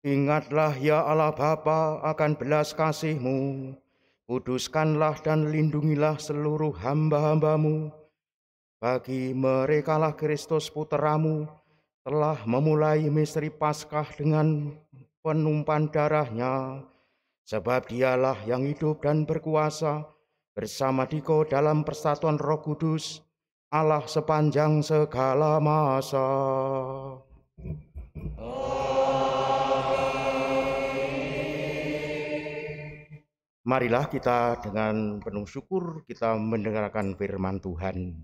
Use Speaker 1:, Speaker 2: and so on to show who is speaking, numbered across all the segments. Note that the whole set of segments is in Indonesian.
Speaker 1: Ingatlah ya Allah Bapa akan belas kasih-Mu. Kuduskanlah dan lindungilah seluruh hamba-hamba-Mu. Bagi merekalah Kristus Putra-Mu telah memulai misteri Paskah dengan penumpahan darahnya. Sebab dialah yang hidup dan berkuasa bersama Diko dalam persatuan Roh Kudus, Allah sepanjang segala masa. Marilah kita dengan penuh syukur kita mendengarkan firman Tuhan.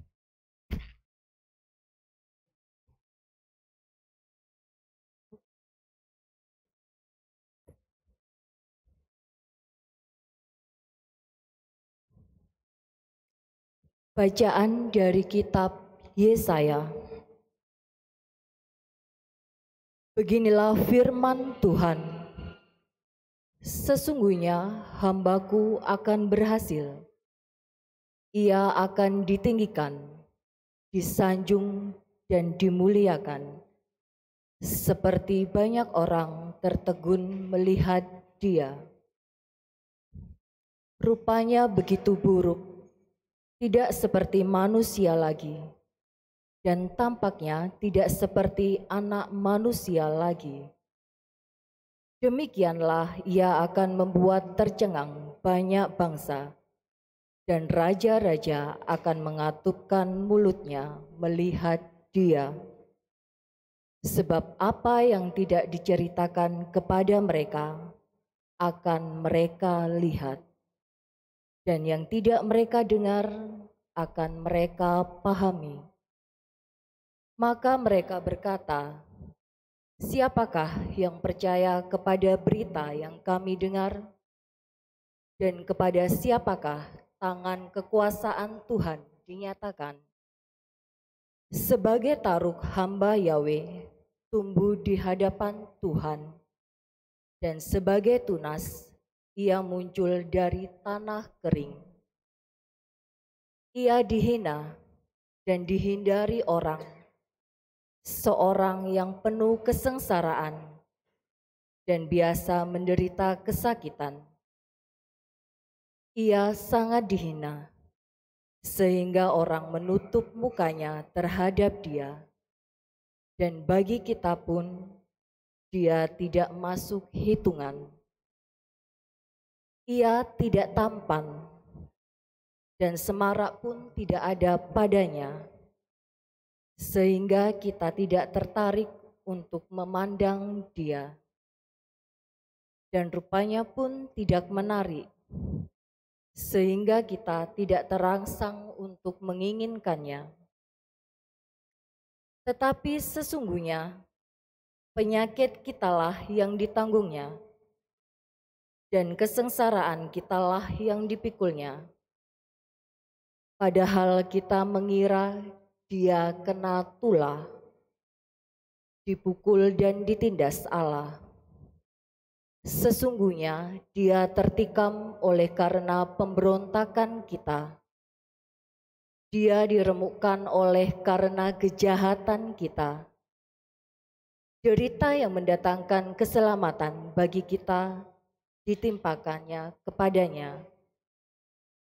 Speaker 2: Bacaan dari kitab Yesaya. Beginilah firman Tuhan. Sesungguhnya hambaku akan berhasil. Ia akan ditinggikan, disanjung dan dimuliakan. Seperti banyak orang tertegun melihat dia. Rupanya begitu buruk, tidak seperti manusia lagi, dan tampaknya tidak seperti anak manusia lagi. Demikianlah ia akan membuat tercengang banyak bangsa, dan raja-raja akan mengatupkan mulutnya melihat dia. Sebab apa yang tidak diceritakan kepada mereka akan mereka lihat, dan yang tidak mereka dengar akan mereka pahami. Maka mereka berkata, siapakah yang percaya kepada berita yang kami dengar? Dan kepada siapakah tangan kekuasaan Tuhan dinyatakan? Sebagai taruk hamba Yahweh tumbuh di hadapan Tuhan, dan sebagai tunas ia muncul dari tanah kering. Ia dihina dan dihindari orang, seorang yang penuh kesengsaraan dan biasa menderita kesakitan. Ia sangat dihina, sehingga orang menutup mukanya terhadap dia, dan bagi kita pun dia tidak masuk hitungan. Ia tidak tampan, dan semarak pun tidak ada padanya, sehingga kita tidak tertarik untuk memandang dia, dan rupanya pun tidak menarik, sehingga kita tidak terangsang untuk menginginkannya. Tetapi sesungguhnya penyakit kitalah yang ditanggungnya, dan kesengsaraan kitalah yang dipikulnya. Padahal kita mengira dia kena tulah, dipukul dan ditindas Allah. Sesungguhnya dia tertikam oleh karena pemberontakan kita. Dia diremukkan oleh karena kejahatan kita. Derita yang mendatangkan keselamatan bagi kita ditimpakannya kepadanya,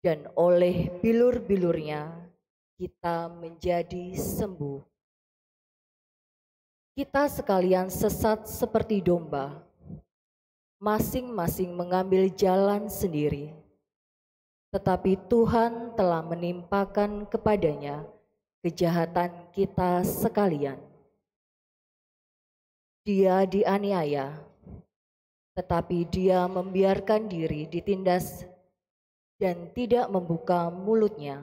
Speaker 2: dan oleh bilur-bilurnya kita menjadi sembuh. Kita sekalian sesat seperti domba, masing-masing mengambil jalan sendiri. Tetapi Tuhan telah menimpakan kepadanya kejahatan kita sekalian. Dia dianiaya, tetapi dia membiarkan diri ditindas dan tidak membuka mulutnya,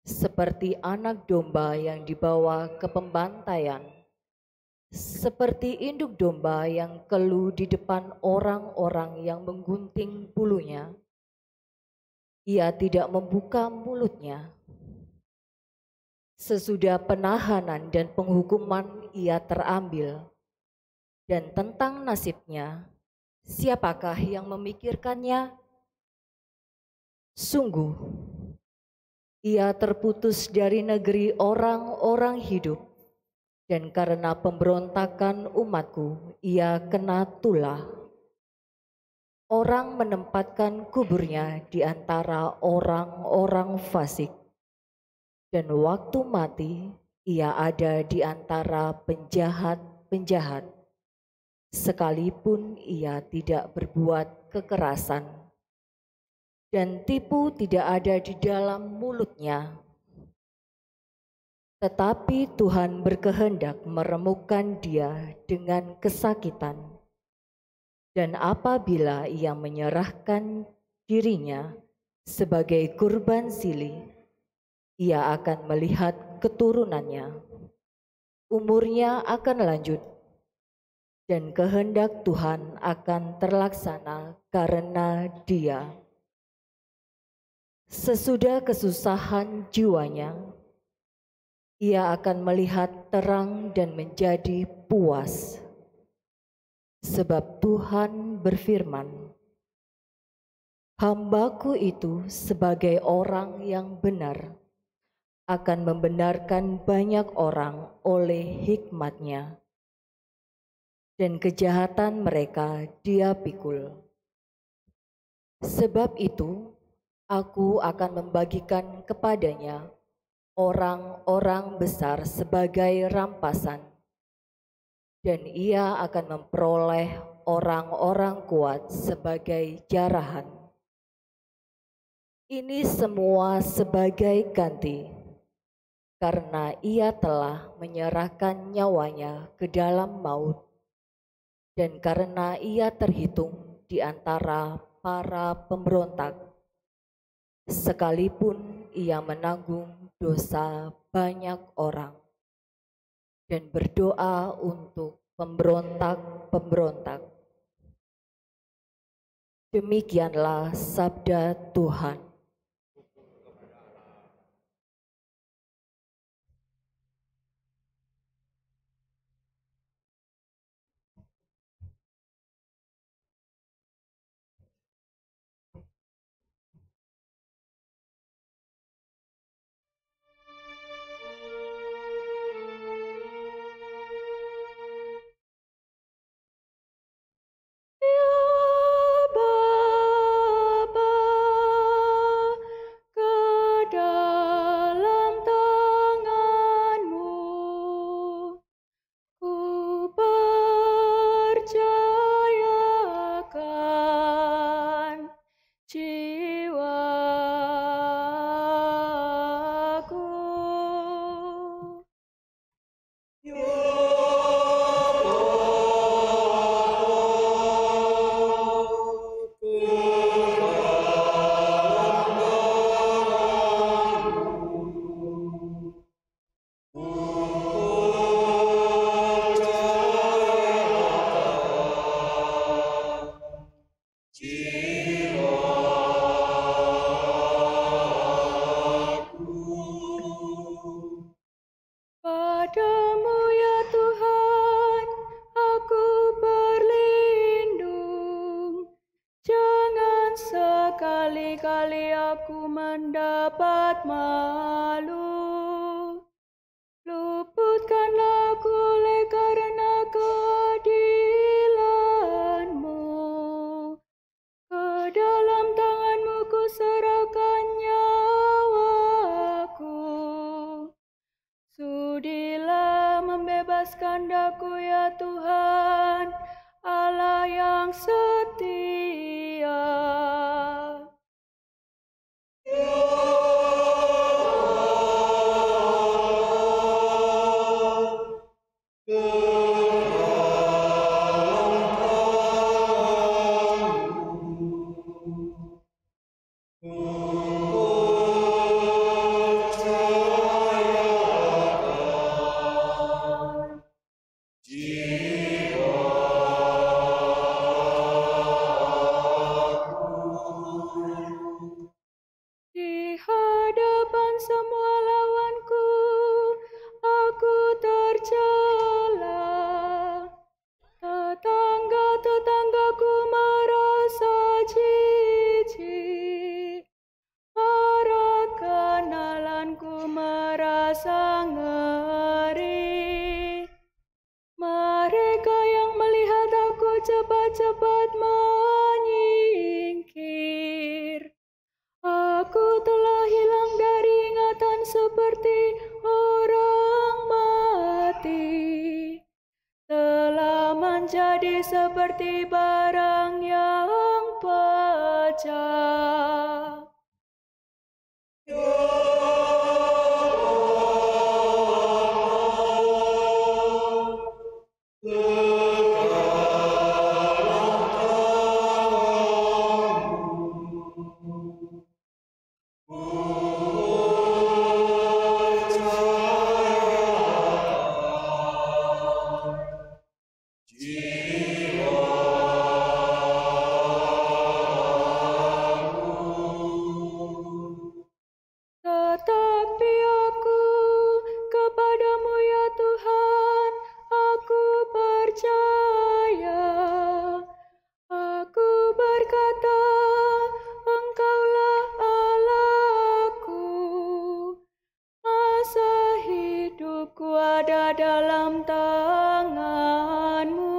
Speaker 2: seperti anak domba yang dibawa ke pembantaian, seperti induk domba yang keluh di depan orang-orang yang menggunting bulunya. Ia tidak membuka mulutnya. Sesudah penahanan dan penghukuman ia terambil, dan tentang nasibnya, siapakah yang memikirkannya? Sungguh, ia terputus dari negeri orang-orang hidup. Dan karena pemberontakan umatku, ia kena tulah. Orang menempatkan kuburnya di antara orang-orang fasik. Dan waktu mati, ia ada di antara penjahat-penjahat. Sekalipun ia tidak berbuat kekerasan. Dan tipu tidak ada di dalam mulutnya. Tetapi Tuhan berkehendak meremukkan dia dengan kesakitan. Dan apabila ia menyerahkan dirinya sebagai kurban silih, ia akan melihat keturunannya. Umurnya akan lanjut, dan kehendak Tuhan akan terlaksana karena dia. Sesudah kesusahan jiwanya, ia akan melihat terang dan menjadi puas. Sebab Tuhan berfirman, "Hambaku itu sebagai orang yang benar akan membenarkan banyak orang oleh hikmat-Nya, dan kejahatan mereka Dia pikul. Sebab itu aku akan membagikan kepadanya orang-orang besar sebagai rampasan, dan ia akan memperoleh orang-orang kuat sebagai jarahan. Ini semua sebagai ganti, karena ia telah menyerahkan nyawanya ke dalam maut, dan karena ia terhitung di antara para pemberontak, sekalipun ia menanggung dosa banyak orang dan berdoa untuk pemberontak-pemberontak." Demikianlah sabda Tuhan.
Speaker 3: Padamu ya Tuhan, aku berlindung. Jangan sekali-kali aku mendapat malu. Luputkanlah aku oleh karena keadilan-Mu. Ke dalam tangan-Mu ku serahkan nyawaku. Sudilah membebaskan daku ya Tuhan, Allah yang setia. Di hadapan semua lawanku, aku tercela. Tetangga-tetanggaku merasa jijik. Para kenalanku merasa ngeri. dapat menyingkir. Aku telah hilang dari ingatan seperti orang mati, telah menjadi seperti barang yang pecah. Tetapi aku kepadamu ya Tuhan, aku percaya. Aku berkata, Engkaulah Allahku. Masa hidupku ada dalam tangan-Mu.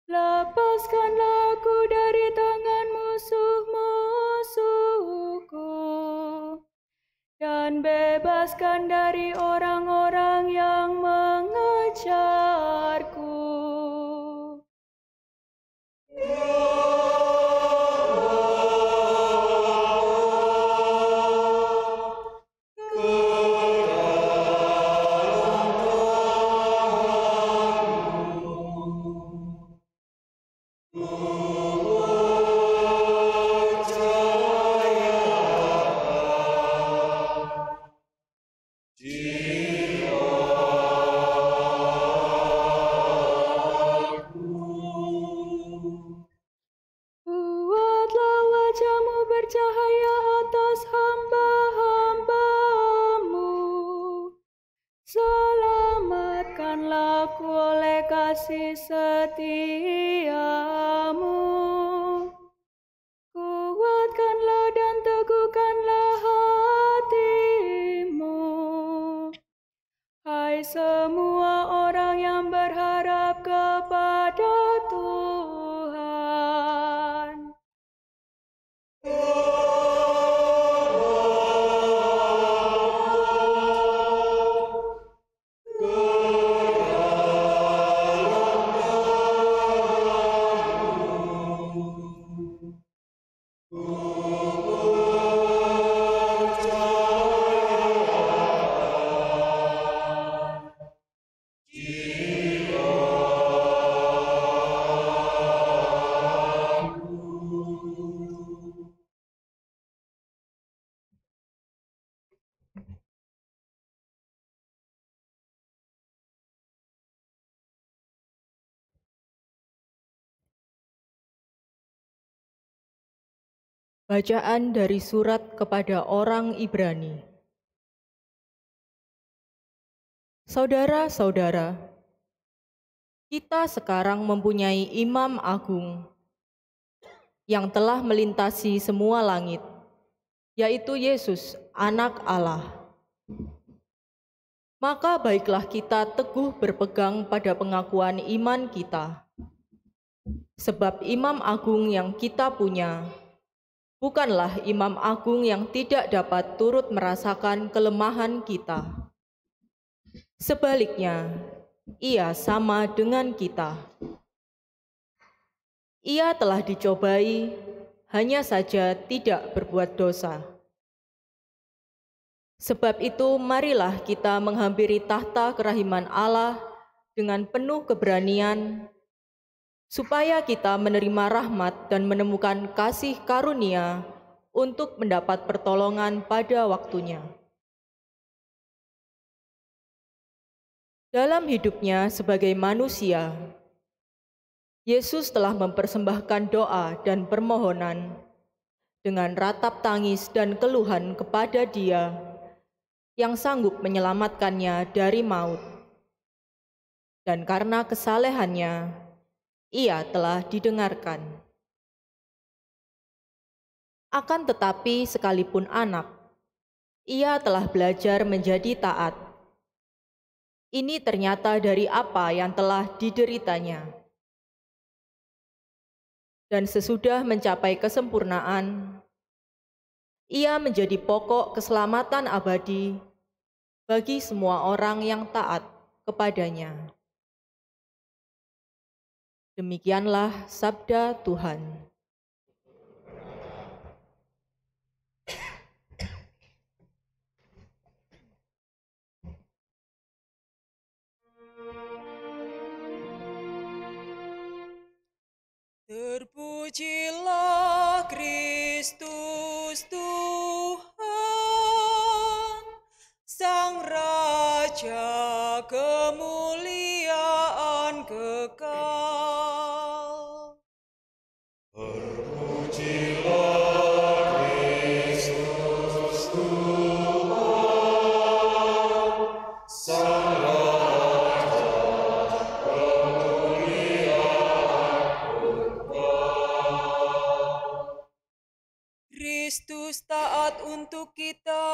Speaker 3: Lepaskanlah aku dari tangan musuh-musuhku, dan bebaskan dari orang-orang yang mengejarku. Buatlah wajah-Mu bercahaya atas hamba-hamba-Mu. Selamatkanlah aku oleh kasih setia-Mu. Kuatkanlah dan teguhkanlah hatimu. Hai semua orang yang berharap kepada Tuhan.
Speaker 2: Bacaan dari surat kepada orang Ibrani. Saudara-saudara, kita sekarang mempunyai Imam Agung yang telah melintasi semua langit, yaitu Yesus, Anak Allah. Maka baiklah kita teguh berpegang pada pengakuan iman kita, sebab Imam Agung yang kita punya bukanlah Imam Agung yang tidak dapat turut merasakan kelemahan kita. Sebaliknya, Ia sama dengan kita. Ia telah dicobai, hanya saja tidak berbuat dosa. Sebab itu, marilah kita menghampiri tahta kerahiman Allah dengan penuh keberanian, supaya kita menerima rahmat dan menemukan kasih karunia untuk mendapat pertolongan pada waktunya. Dalam hidupnya sebagai manusia, Yesus telah mempersembahkan doa dan permohonan dengan ratap tangis dan keluhan kepada Dia yang sanggup menyelamatkannya dari maut. Dan karena kesalehannya, Ia telah didengarkan. Akan tetapi sekalipun anak, Ia telah belajar menjadi taat. Ini ternyata dari apa yang telah dideritanya. dan sesudah mencapai kesempurnaan, ia menjadi pokok keselamatan abadi bagi semua orang yang taat kepadanya. Demikianlah sabda Tuhan.
Speaker 4: Terpujilah Kristus Tuhan, Sang Raja kemuliaan kekal.
Speaker 5: Terpujilah Kristus Tuhan, Sang Raja kemuliaan kekal.
Speaker 4: Kristus taat untuk kita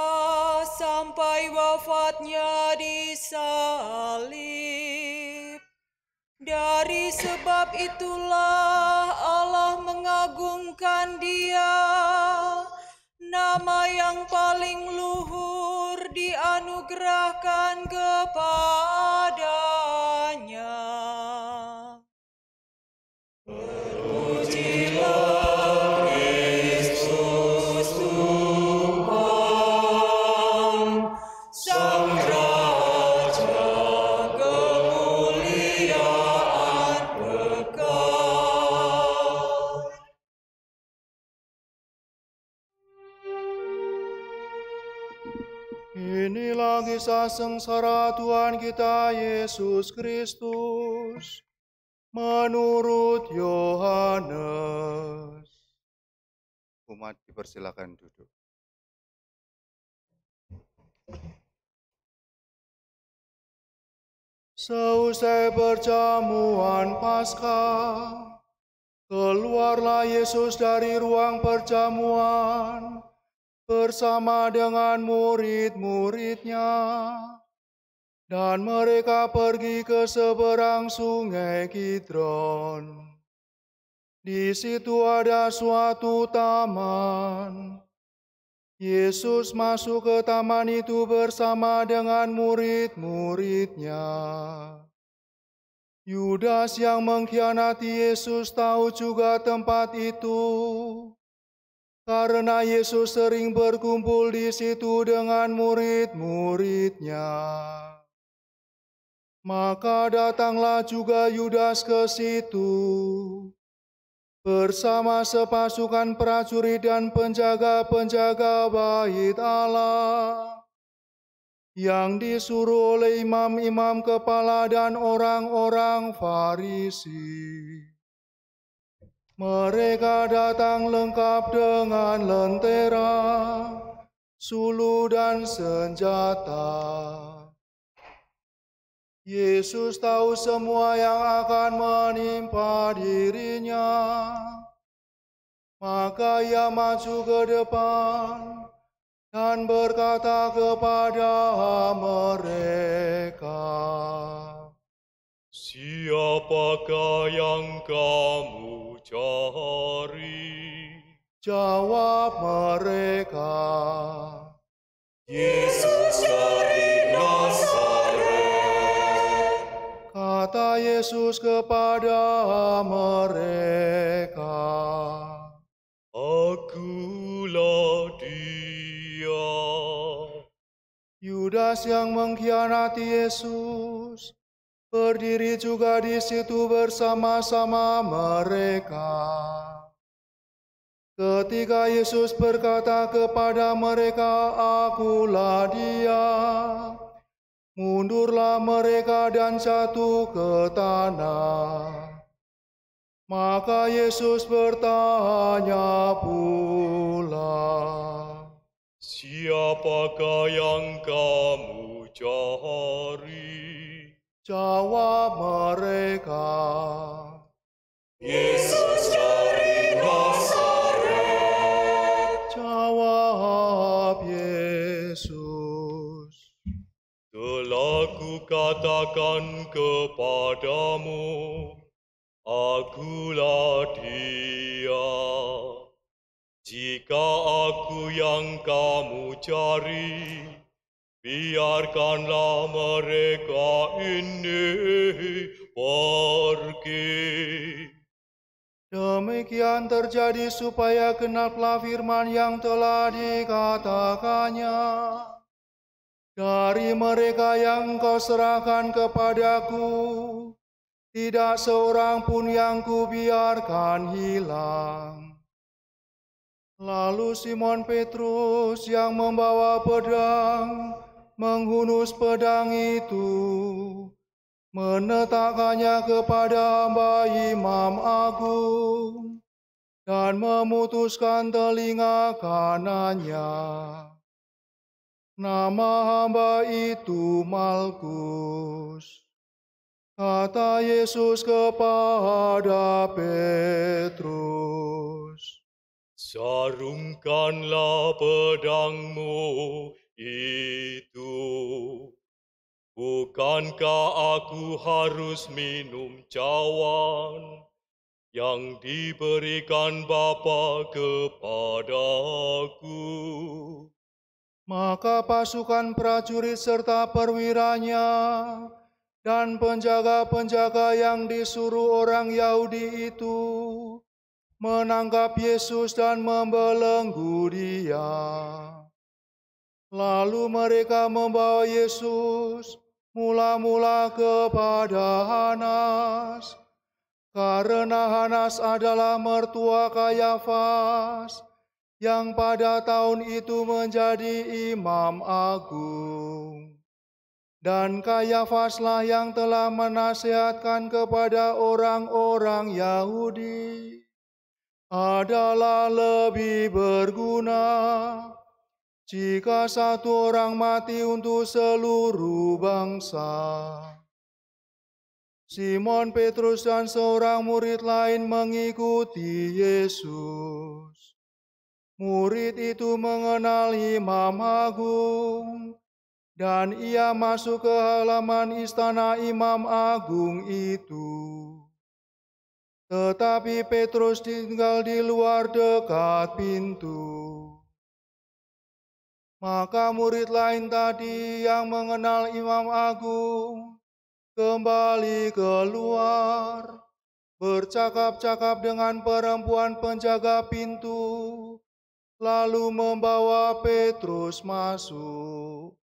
Speaker 4: sampai wafatnya di salib. Dari sebab itulah Allah mengagungkan Dia, nama yang paling luhur dianugerahkan kepadanya. Terpujilah Kristus Tuhan, Sang Raja kemuliaan kekal.
Speaker 6: Inilah kisah sengsara Tuhan kita Yesus Kristus menurut Yohanes. Umat dipersilakan duduk. Seusai perjamuan Paskah, keluarlah Yesus dari ruang perjamuan bersama dengan murid-muridnya, dan mereka pergi ke seberang sungai Kidron. Di situ ada suatu taman. Yesus masuk ke taman itu bersama dengan murid-muridnya. Yudas yang mengkhianati Yesus tahu juga tempat itu, karena Yesus sering berkumpul di situ dengan murid-muridnya. Maka datanglah juga Yudas ke situ, bersama sepasukan prajurit dan penjaga-penjaga bait Allah, yang disuruh oleh imam-imam kepala dan orang-orang Farisi. Mereka datang lengkap dengan lentera, sulu dan senjata. Yesus tahu semua yang akan menimpa dirinya. Maka ia maju ke depan dan berkata kepada mereka,
Speaker 5: Siapakah yang kamu cari?
Speaker 6: Jawab mereka,
Speaker 5: Yesus dari Nazaret.
Speaker 6: Kata Yesus kepada mereka,
Speaker 5: Akulah Dia.
Speaker 6: Yudas yang mengkhianati Yesus berdiri juga di situ bersama-sama mereka. Ketika Yesus berkata kepada mereka, Akulah Dia, mundurlah mereka dan jatuh ke tanah. Maka Yesus bertanya pula,
Speaker 5: Siapakah yang kamu cari?
Speaker 6: Jawab mereka,
Speaker 5: Yesus dari Nazaret.
Speaker 6: Jawab Yesus,
Speaker 5: Telah kukatakan kepadamu, Akulah Dia. Jika aku yang kamu cari, biarkanlah mereka ini pergi.
Speaker 6: Demikian terjadi supaya genaplah firman yang telah dikatakannya. Dari mereka yang Engkau serahkan kepadaku, tidak seorang pun yang kubiarkan hilang. Lalu Simon Petrus yang membawa pedang, menghunus pedang itu, menetakkannya kepada hamba Imam Agung, dan memutuskan telinga kanannya. Nama hamba itu Malkus. Kata Yesus kepada Petrus,
Speaker 5: sarungkanlah pedangmu itu. Bukankah aku harus minum cawan yang diberikan Bapa kepadaku?
Speaker 6: Maka pasukan prajurit serta perwiranya dan penjaga-penjaga yang disuruh orang Yahudi itu menangkap Yesus dan membelenggu Dia. Lalu mereka membawa Yesus mula-mula kepada Hanas, karena Hanas adalah mertua Kayafas, yang pada tahun itu menjadi Imam Agung. Dan Kayafaslah yang telah menasihatkan kepada orang-orang Yahudi, adalah lebih berguna jika satu orang mati untuk seluruh bangsa. Simon Petrus dan seorang murid lain mengikuti Yesus. Murid itu mengenal Imam Agung, dan ia masuk ke halaman istana Imam Agung itu. Tetapi Petrus tinggal di luar dekat pintu. Maka murid lain tadi yang mengenal Imam Agung kembali keluar, bercakap-cakap dengan perempuan penjaga pintu, lalu membawa Petrus masuk.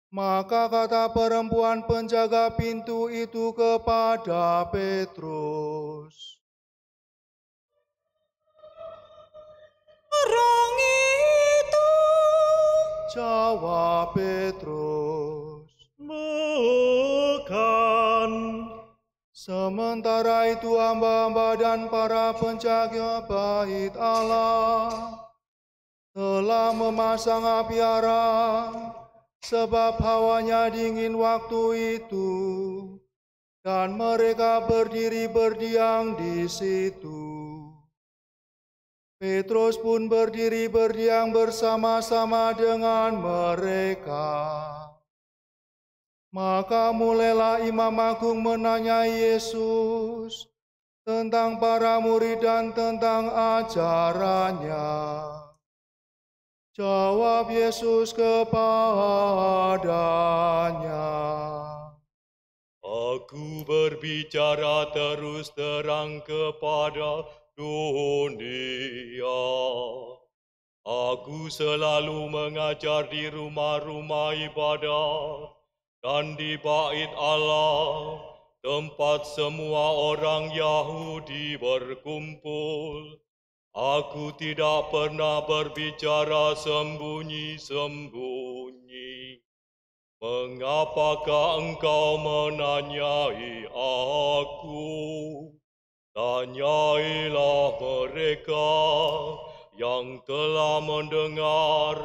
Speaker 6: Maka kata perempuan penjaga pintu itu kepada Petrus,
Speaker 4: Orang itu.
Speaker 6: jawab Petrus,
Speaker 5: Bukan.
Speaker 6: sementara itu hamba-hamba dan para penjaga bait Allah telah memasang api arang, sebab hawanya dingin waktu itu, dan mereka berdiri berdiam di situ. Petrus pun berdiri berdiam bersama-sama dengan mereka. Maka mulailah Imam Agung menanyai Yesus tentang para murid dan tentang ajarannya. Jawab Yesus kepadanya,
Speaker 5: Aku berbicara terus terang kepada dunia. Aku selalu mengajar di rumah-rumah ibadat dan di bait Allah, tempat semua orang Yahudi berkumpul. Aku tidak pernah berbicara sembunyi-sembunyi. Mengapakah engkau menanyai aku? Tanyailah mereka yang telah mendengar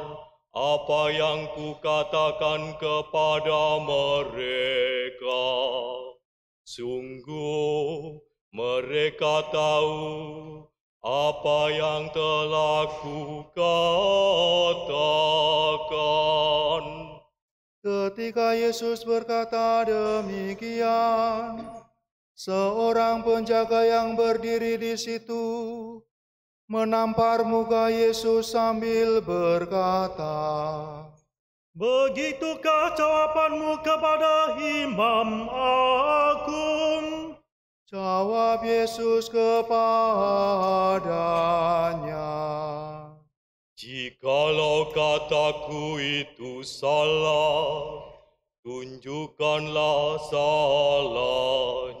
Speaker 5: apa yang kukatakan kepada mereka. Sungguh mereka tahu apa yang telah kukatakan.
Speaker 6: Ketika Yesus berkata demikian, Seorang penjaga yang berdiri di situ menampar muka Yesus sambil berkata,
Speaker 5: Begitukah jawabanmu kepada Imam Agung?
Speaker 6: Jawab Yesus kepadanya,
Speaker 5: Jikalau kataku itu salah, tunjukkanlah salahnya.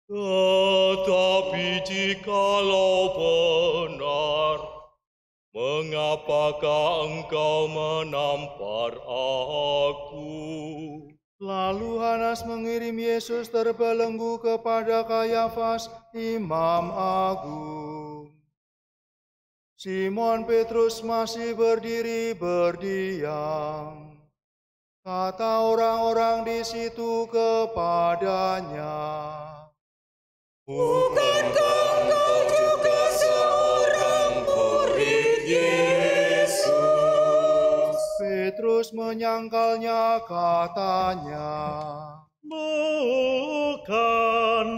Speaker 5: Tetapi jikalau benar, mengapakah engkau menampar aku?
Speaker 6: Lalu Hanas mengirim Yesus terbelenggu kepada Kayafas, Imam Agung. Simon Petrus masih berdiri berdiam. Kata orang-orang di situ kepadanya,
Speaker 4: Bukankah engkau juga seorang murid Yesus?
Speaker 6: Petrus menyangkalnya, katanya,
Speaker 5: Bukan.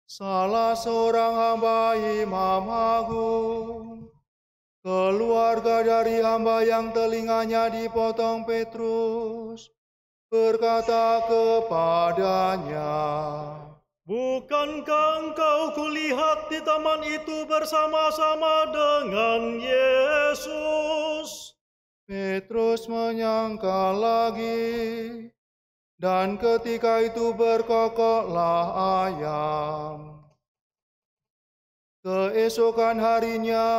Speaker 6: salah seorang hamba Imam Agung, keluarga dari hamba yang telinganya dipotong Petrus, berkata kepadanya,
Speaker 5: Bukankah engkau kulihat di taman itu bersama-sama dengan Yesus?
Speaker 6: Petrus menyangkal lagi, dan ketika itu berkokoklah ayam. Keesokan harinya,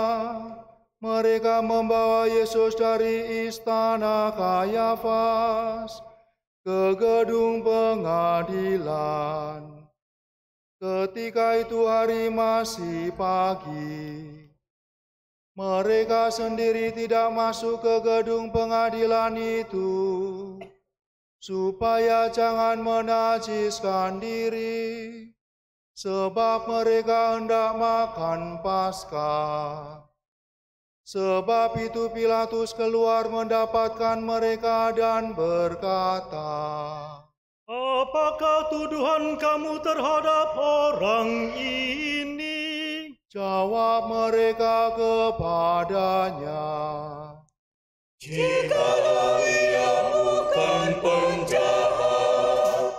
Speaker 6: mereka membawa Yesus dari istana Kayafas ke gedung pengadilan. Ketika itu hari masih pagi. Mereka sendiri tidak masuk ke gedung pengadilan itu, supaya jangan menajiskan diri, sebab mereka hendak makan Paskah. Sebab itu Pilatus keluar mendapatkan mereka dan berkata,
Speaker 5: Apakah tuduhan kamu terhadap orang ini?
Speaker 6: Jawab mereka kepadanya,
Speaker 4: Jikalau ia bukan penjahat,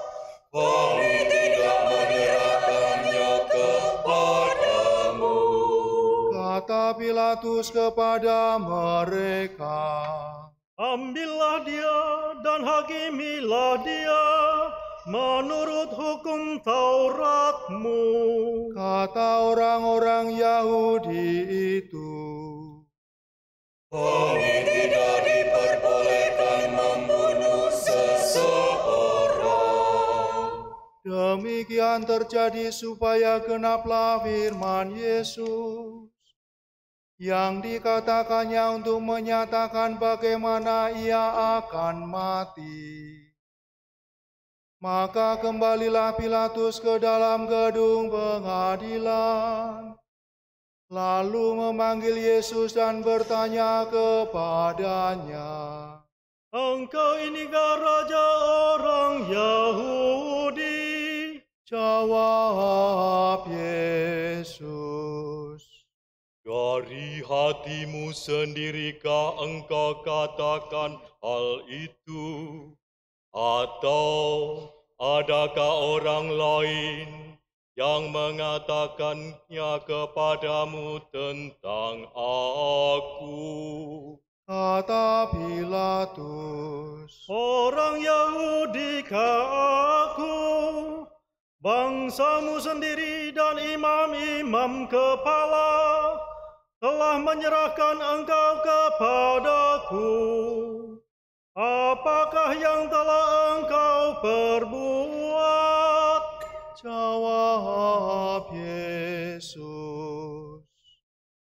Speaker 4: kami tidak menyerahkannya kepadamu.
Speaker 6: kata Pilatus kepada mereka.
Speaker 5: Ambillah dia dan hakimilah dia menurut hukum Tauratmu.
Speaker 6: Kata orang-orang Yahudi itu,
Speaker 4: Kami tidak diperbolehkan membunuh seseorang.
Speaker 6: demikian terjadi supaya genaplah firman Yesus yang dikatakannya untuk menyatakan bagaimana ia akan mati. Maka kembalilah Pilatus ke dalam gedung pengadilan, lalu memanggil Yesus dan bertanya kepadanya,
Speaker 5: Engkau inikah raja orang Yahudi?
Speaker 6: Jawab Yesus,
Speaker 5: Dari hatimu sendirikah engkau katakan hal itu? Atau adakah orang lain yang mengatakannya kepadamu tentang aku?
Speaker 6: kata Pilatus.
Speaker 5: Orang Yahudikah aku? Bangsamu sendiri dan imam-imam kepala telah menyerahkan engkau kepadaku. Apakah yang telah engkau perbuat?
Speaker 6: Jawab Yesus,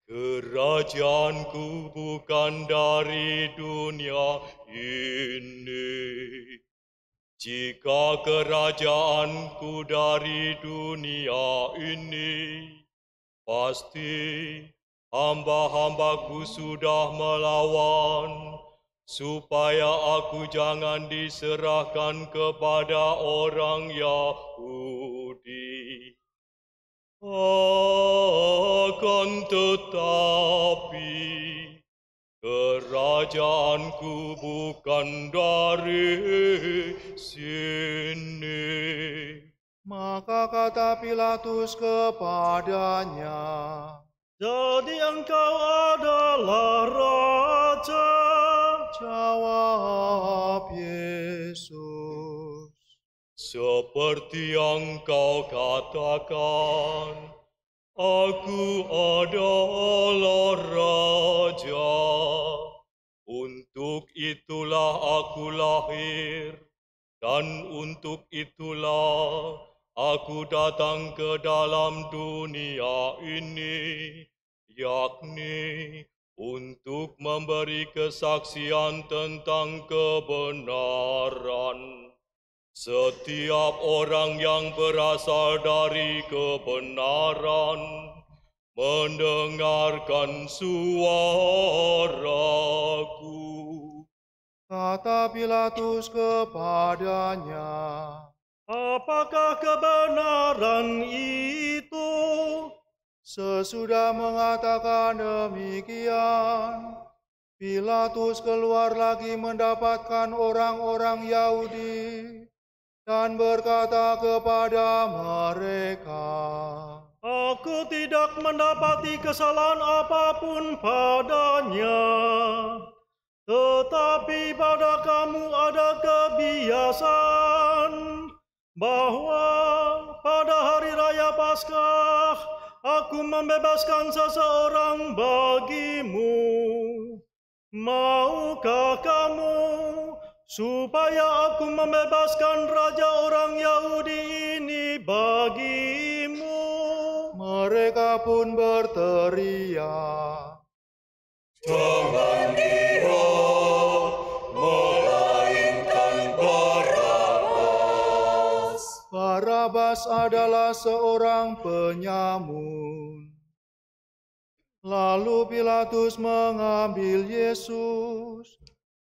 Speaker 5: Kerajaanku bukan dari dunia ini. Jika kerajaanku dari dunia ini, pasti hamba-hambaku sudah melawan
Speaker 4: supaya aku jangan diserahkan kepada orang Yahudi. Akan tetapi, kerajaanku bukan dari sini.
Speaker 6: Maka kata Pilatus kepadanya,
Speaker 5: Jadi engkau adalah raja?
Speaker 6: jawab Yesus,
Speaker 4: Seperti yang kau katakan, aku adalah raja. Untuk itulah aku lahir, dan untuk itulah aku datang ke dalam dunia ini, yakni untuk memberi kesaksian tentang kebenaran. Setiap orang yang berasal dari kebenaran mendengarkan suaraku.
Speaker 6: kata Pilatus kepadanya,
Speaker 5: Apakah kebenaran itu?
Speaker 6: sesudah mengatakan demikian, Pilatus keluar lagi mendapatkan orang-orang Yahudi dan berkata kepada mereka,
Speaker 5: Aku tidak mendapati kesalahan apapun padanya. Tetapi pada kamu ada kebiasaan bahwa pada hari raya Paskah aku membebaskan seseorang bagimu. Maukah kamu supaya aku membebaskan raja orang Yahudi ini bagimu?
Speaker 6: mereka pun berteriak,
Speaker 4: Jangan dia, melainkan Barabas.
Speaker 6: Barabas adalah seorang penyamun. Lalu Pilatus mengambil Yesus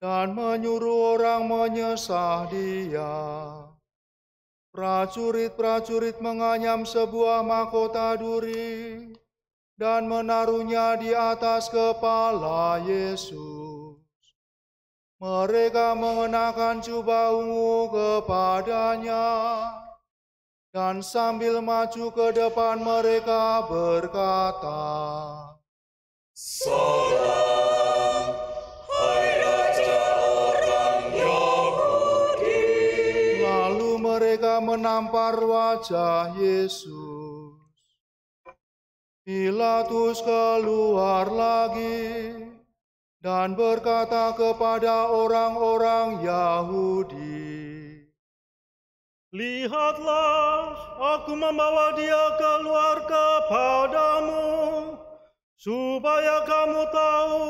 Speaker 6: dan menyuruh orang menyesah dia. Prajurit-prajurit menganyam sebuah mahkota duri dan menaruhnya di atas kepala Yesus. Mereka mengenakan jubah ungu kepadanya, dan sambil maju ke depan mereka berkata,
Speaker 4: Salam, hai Raja orang Yahudi.
Speaker 6: lalu mereka menampar wajah Yesus. Pilatus keluar lagi dan berkata kepada orang-orang Yahudi,
Speaker 5: Lihatlah, aku membawa dia keluar kepadamu, supaya kamu tahu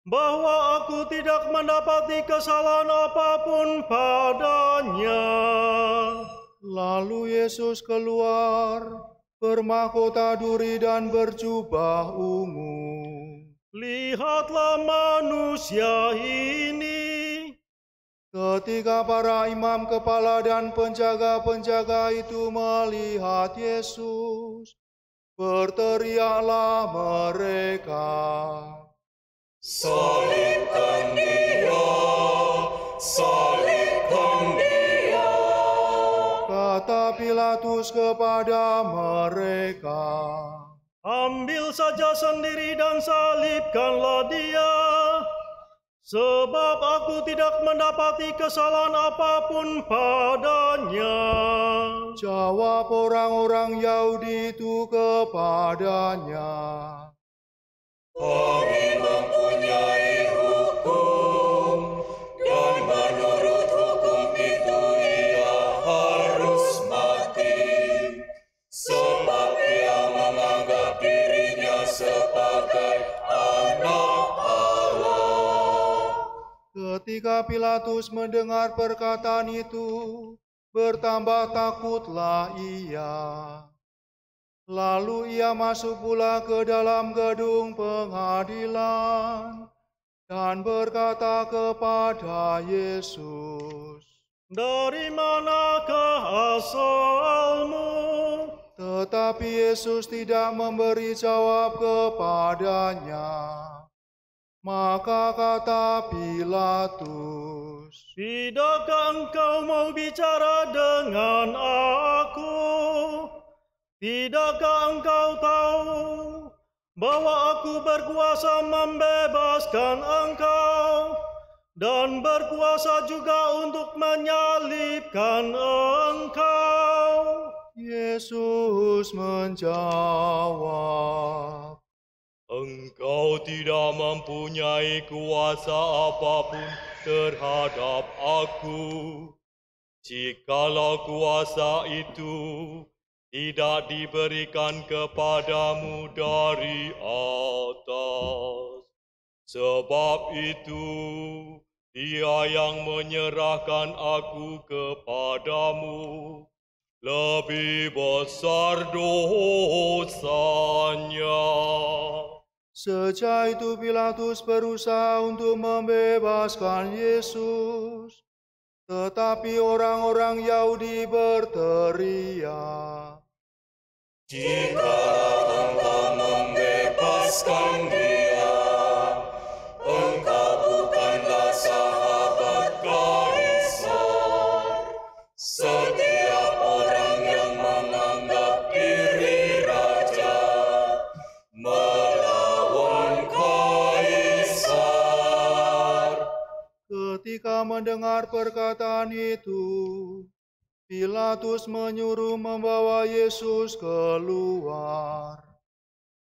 Speaker 5: bahwa aku tidak mendapati kesalahan apapun padanya.
Speaker 6: Lalu Yesus keluar, bermahkota duri dan berjubah ungu.
Speaker 5: Lihatlah manusia ini.
Speaker 6: Ketika para imam kepala dan penjaga-penjaga itu melihat Yesus, berteriaklah mereka,
Speaker 4: Salibkan dia, salibkan dia.
Speaker 6: kata Pilatus kepada mereka.
Speaker 5: Ambil saja sendiri dan salibkanlah dia, sebab aku tidak mendapati kesalahan apapun padanya.
Speaker 6: Jawab orang-orang Yahudi itu kepadanya,
Speaker 4: Kami mempunyai hukum, dan menurut hukum itu ia harus mati, sebab ia menganggap dirinya sebagai anak Allah.
Speaker 6: Ketika Pilatus mendengar perkataan itu, bertambah takutlah ia. Lalu ia masuk pula ke dalam gedung pengadilan dan berkata kepada Yesus,
Speaker 5: "Dari manakah asalmu?"
Speaker 6: Tetapi Yesus tidak memberi jawab kepadanya. Maka kata Pilatus,
Speaker 5: "Tidakkah engkau mau bicara dengan aku? Tidakkah engkau tahu bahwa aku berkuasa membebaskan engkau dan berkuasa juga untuk menyalibkan engkau?"
Speaker 6: Yesus menjawab,
Speaker 4: Engkau tidak mempunyai kuasa apapun terhadap aku, jikalau kuasa itu tidak diberikan kepadamu dari atas. Sebab itu, Dia yang menyerahkan aku kepadamu lebih besar dosanya.
Speaker 6: Sejak itu Pilatus berusaha untuk membebaskan Yesus. Tetapi orang-orang Yahudi berteriak,
Speaker 4: Jika engkau membebaskan Dia, engkau bukanlah sahabat Kaisar. Setiap orang yang menganggap diri raja melawan Kaisar.
Speaker 6: Ketika mendengar perkataan itu, Pilatus menyuruh membawa Yesus keluar.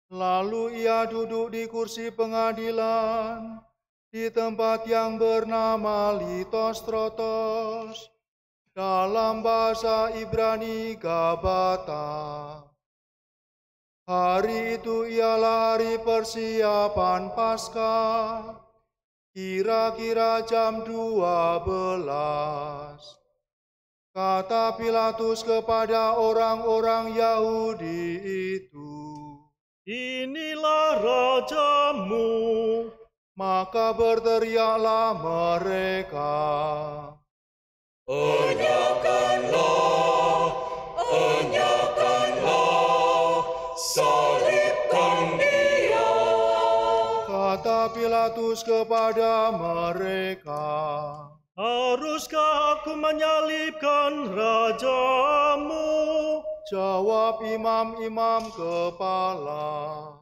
Speaker 6: Lalu ia duduk di kursi pengadilan di tempat yang bernama Litostrotos, dalam bahasa Ibrani Gabata. Hari itu ialah hari persiapan Paskah, kira-kira jam 12. Kata Pilatus kepada orang-orang Yahudi itu,
Speaker 5: "Inilah rajamu."
Speaker 6: maka berteriaklah mereka,
Speaker 4: Enyahkanlah, salibkan Dia.
Speaker 6: kata Pilatus kepada mereka,
Speaker 5: "Haruskah aku menyalibkan rajamu?"
Speaker 6: jawab imam-imam kepala,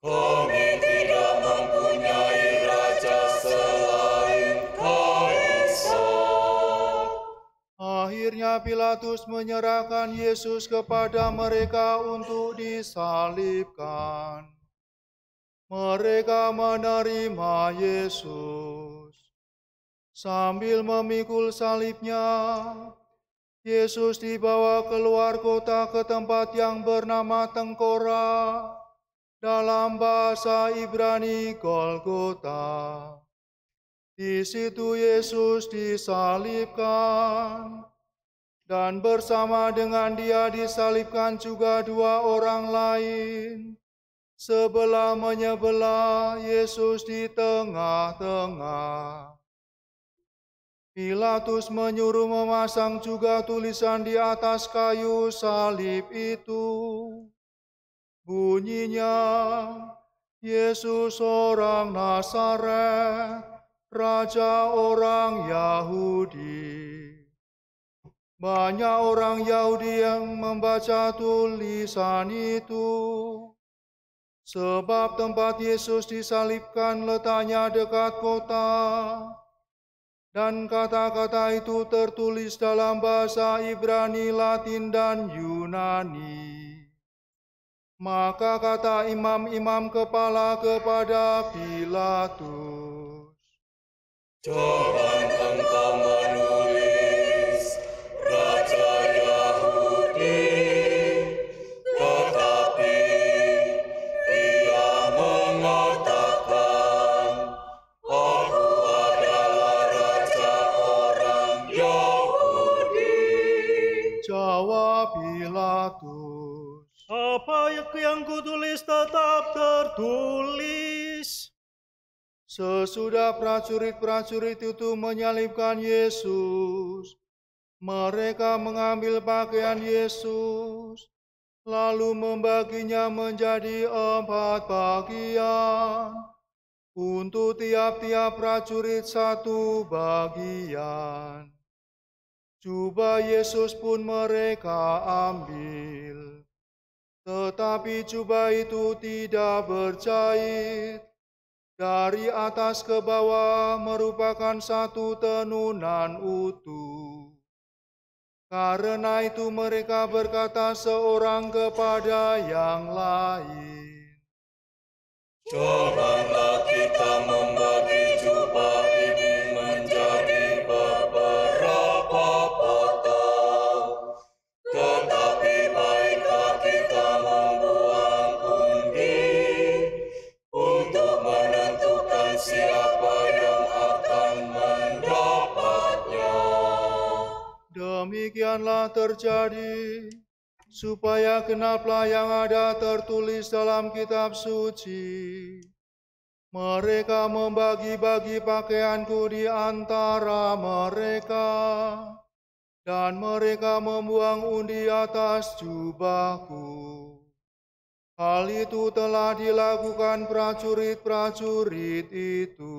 Speaker 4: Kami tidak mempunyai raja selain Kaisar.
Speaker 6: Akhirnya Pilatus menyerahkan Yesus kepada mereka untuk disalibkan. Mereka menerima Yesus. Sambil memikul salibnya, Yesus dibawa keluar kota ke tempat yang bernama Tengkorak, dalam bahasa Ibrani Golgota. Di situ Yesus disalibkan, dan bersama dengan Dia disalibkan juga dua orang lain. Sebelah menyebelah, Yesus di tengah-tengah. Pilatus menyuruh memasang juga tulisan di atas kayu salib itu. Bunyinya, Yesus orang Nazaret, Raja orang Yahudi. Banyak orang Yahudi yang membaca tulisan itu, sebab tempat Yesus disalibkan letaknya dekat kota, dan kata-kata itu tertulis dalam bahasa Ibrani, Latin, dan Yunani. Maka kata imam-imam kepala kepada Pilatus,
Speaker 4: Jangan engkau menulis Raja Yahudi, tetapi ia mengatakan, Aku adalah Raja orang Yahudi.
Speaker 6: jawab Pilatus,
Speaker 5: "Apa yang kutulis tetap tertulis."
Speaker 6: Sesudah prajurit-prajurit itu menyalibkan Yesus, mereka mengambil pakaian Yesus, lalu membaginya menjadi 4 bagian, untuk tiap-tiap prajurit 1 bagian. Jubah Yesus pun mereka ambil, tetapi jubah itu tidak berjahit. Dari atas ke bawah merupakan 1 tenunan utuh. Karena itu mereka berkata seorang kepada yang lain,
Speaker 4: Janganlah kita membagi jubah ini menjadi beberapa potong, tetapi baiklah kita membuang undi untuk menentukan siapa yang akan mendapatnya.
Speaker 6: demikianlah terjadi, supaya genaplah yang ada tertulis dalam kitab suci. Mereka membagi-bagi pakaianku di antara mereka, dan mereka membuang undi atas jubahku. Hal itu telah dilakukan prajurit-prajurit itu.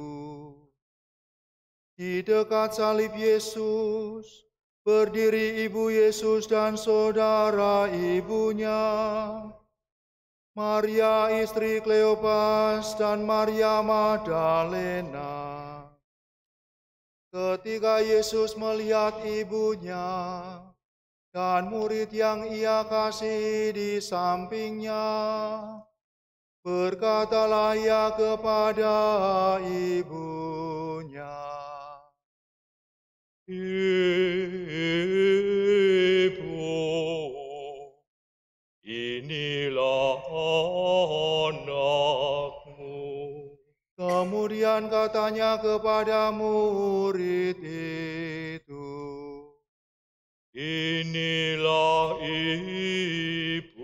Speaker 6: Di dekat salib Yesus, berdiri ibu Yesus dan saudara ibunya, Maria istri Kleopas dan Maria Magdalena. Ketika Yesus melihat ibunya dan murid yang ia kasihi di sampingnya, berkatalah ia kepada ibunya,
Speaker 5: Ibu, inilah anakmu.
Speaker 6: Kemudian katanya kepada murid itu,
Speaker 5: Inilah ibumu.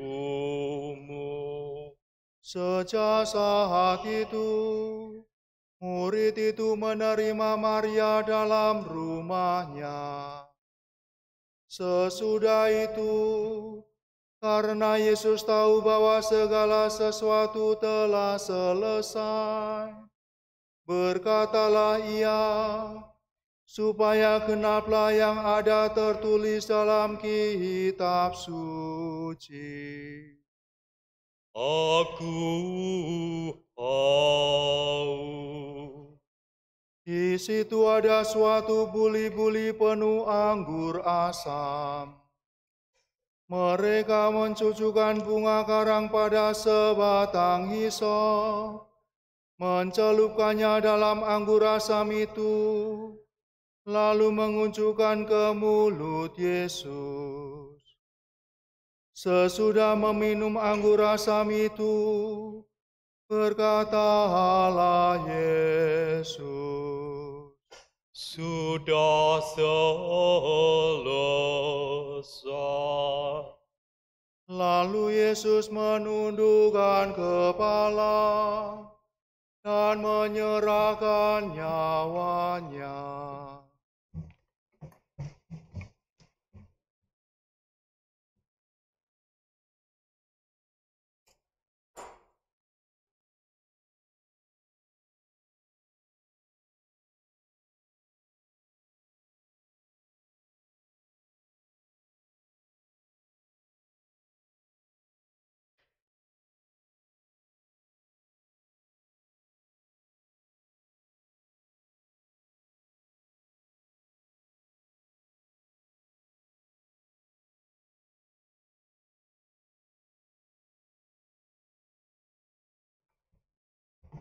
Speaker 6: sejak saat itu, murid itu menerima Maria dalam rumahnya. Sesudah itu, karena Yesus tahu bahwa segala sesuatu telah selesai, berkatalah ia, supaya genaplah yang ada tertulis dalam kitab suci.
Speaker 5: Aku haus.
Speaker 6: Di situ ada suatu buli-buli penuh anggur asam. Mereka mencucukkan bunga karang pada sebatang hisop, mencelupkannya dalam anggur asam itu, lalu mengunjukkan ke mulut Yesus. Sesudah meminum anggur asam itu, berkatalah Yesus,
Speaker 5: Sudah selesai.
Speaker 6: Lalu Yesus menundukkan kepala dan menyerahkan nyawanya.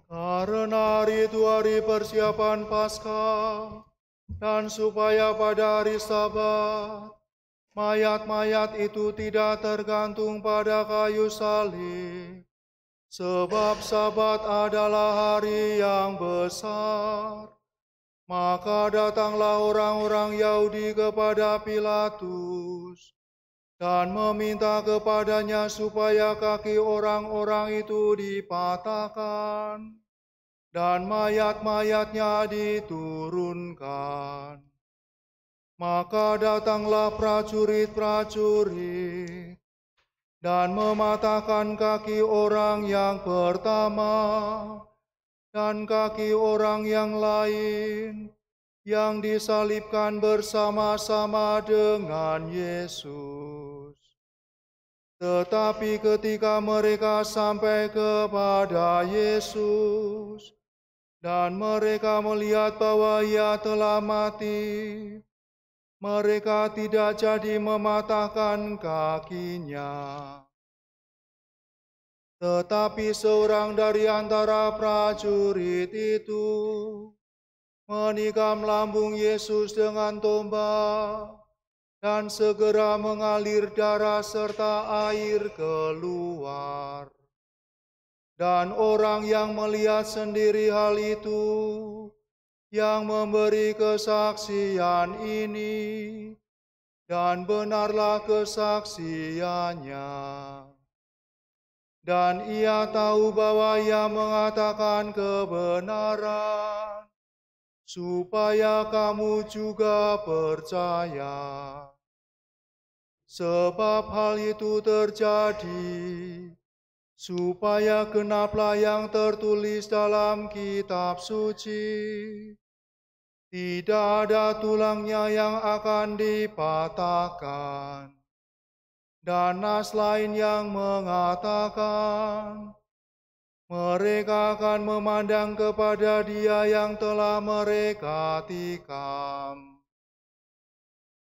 Speaker 6: Karena hari itu hari persiapan Paskah, dan supaya pada hari Sabat, mayat-mayat itu tidak tergantung pada kayu salib, sebab Sabat adalah hari yang besar. Maka datanglah orang-orang Yahudi kepada Pilatus, dan meminta kepadanya supaya kaki orang-orang itu dipatahkan. dan mayat-mayatnya diturunkan. Maka datanglah prajurit-prajurit dan mematahkan kaki orang yang pertama dan kaki orang yang lain yang disalibkan bersama-sama dengan Yesus. Tetapi ketika mereka sampai kepada Yesus dan mereka melihat bahwa Ia telah mati, mereka tidak jadi mematahkan kakinya. Tetapi seorang dari antara prajurit itu menikam lambung Yesus dengan tombak, dan segera mengalir darah serta air keluar. Dan orang yang melihat sendiri hal itu, yang memberi kesaksian ini, dan benarlah kesaksiannya. Dan ia tahu bahwa ia mengatakan kebenaran, supaya kamu juga percaya. Sebab hal itu terjadi, supaya genaplah yang tertulis dalam kitab suci. Tidak ada tulangnya yang akan dipatahkan. Dan nas lain yang mengatakan, mereka akan memandang kepada Dia yang telah mereka tikam.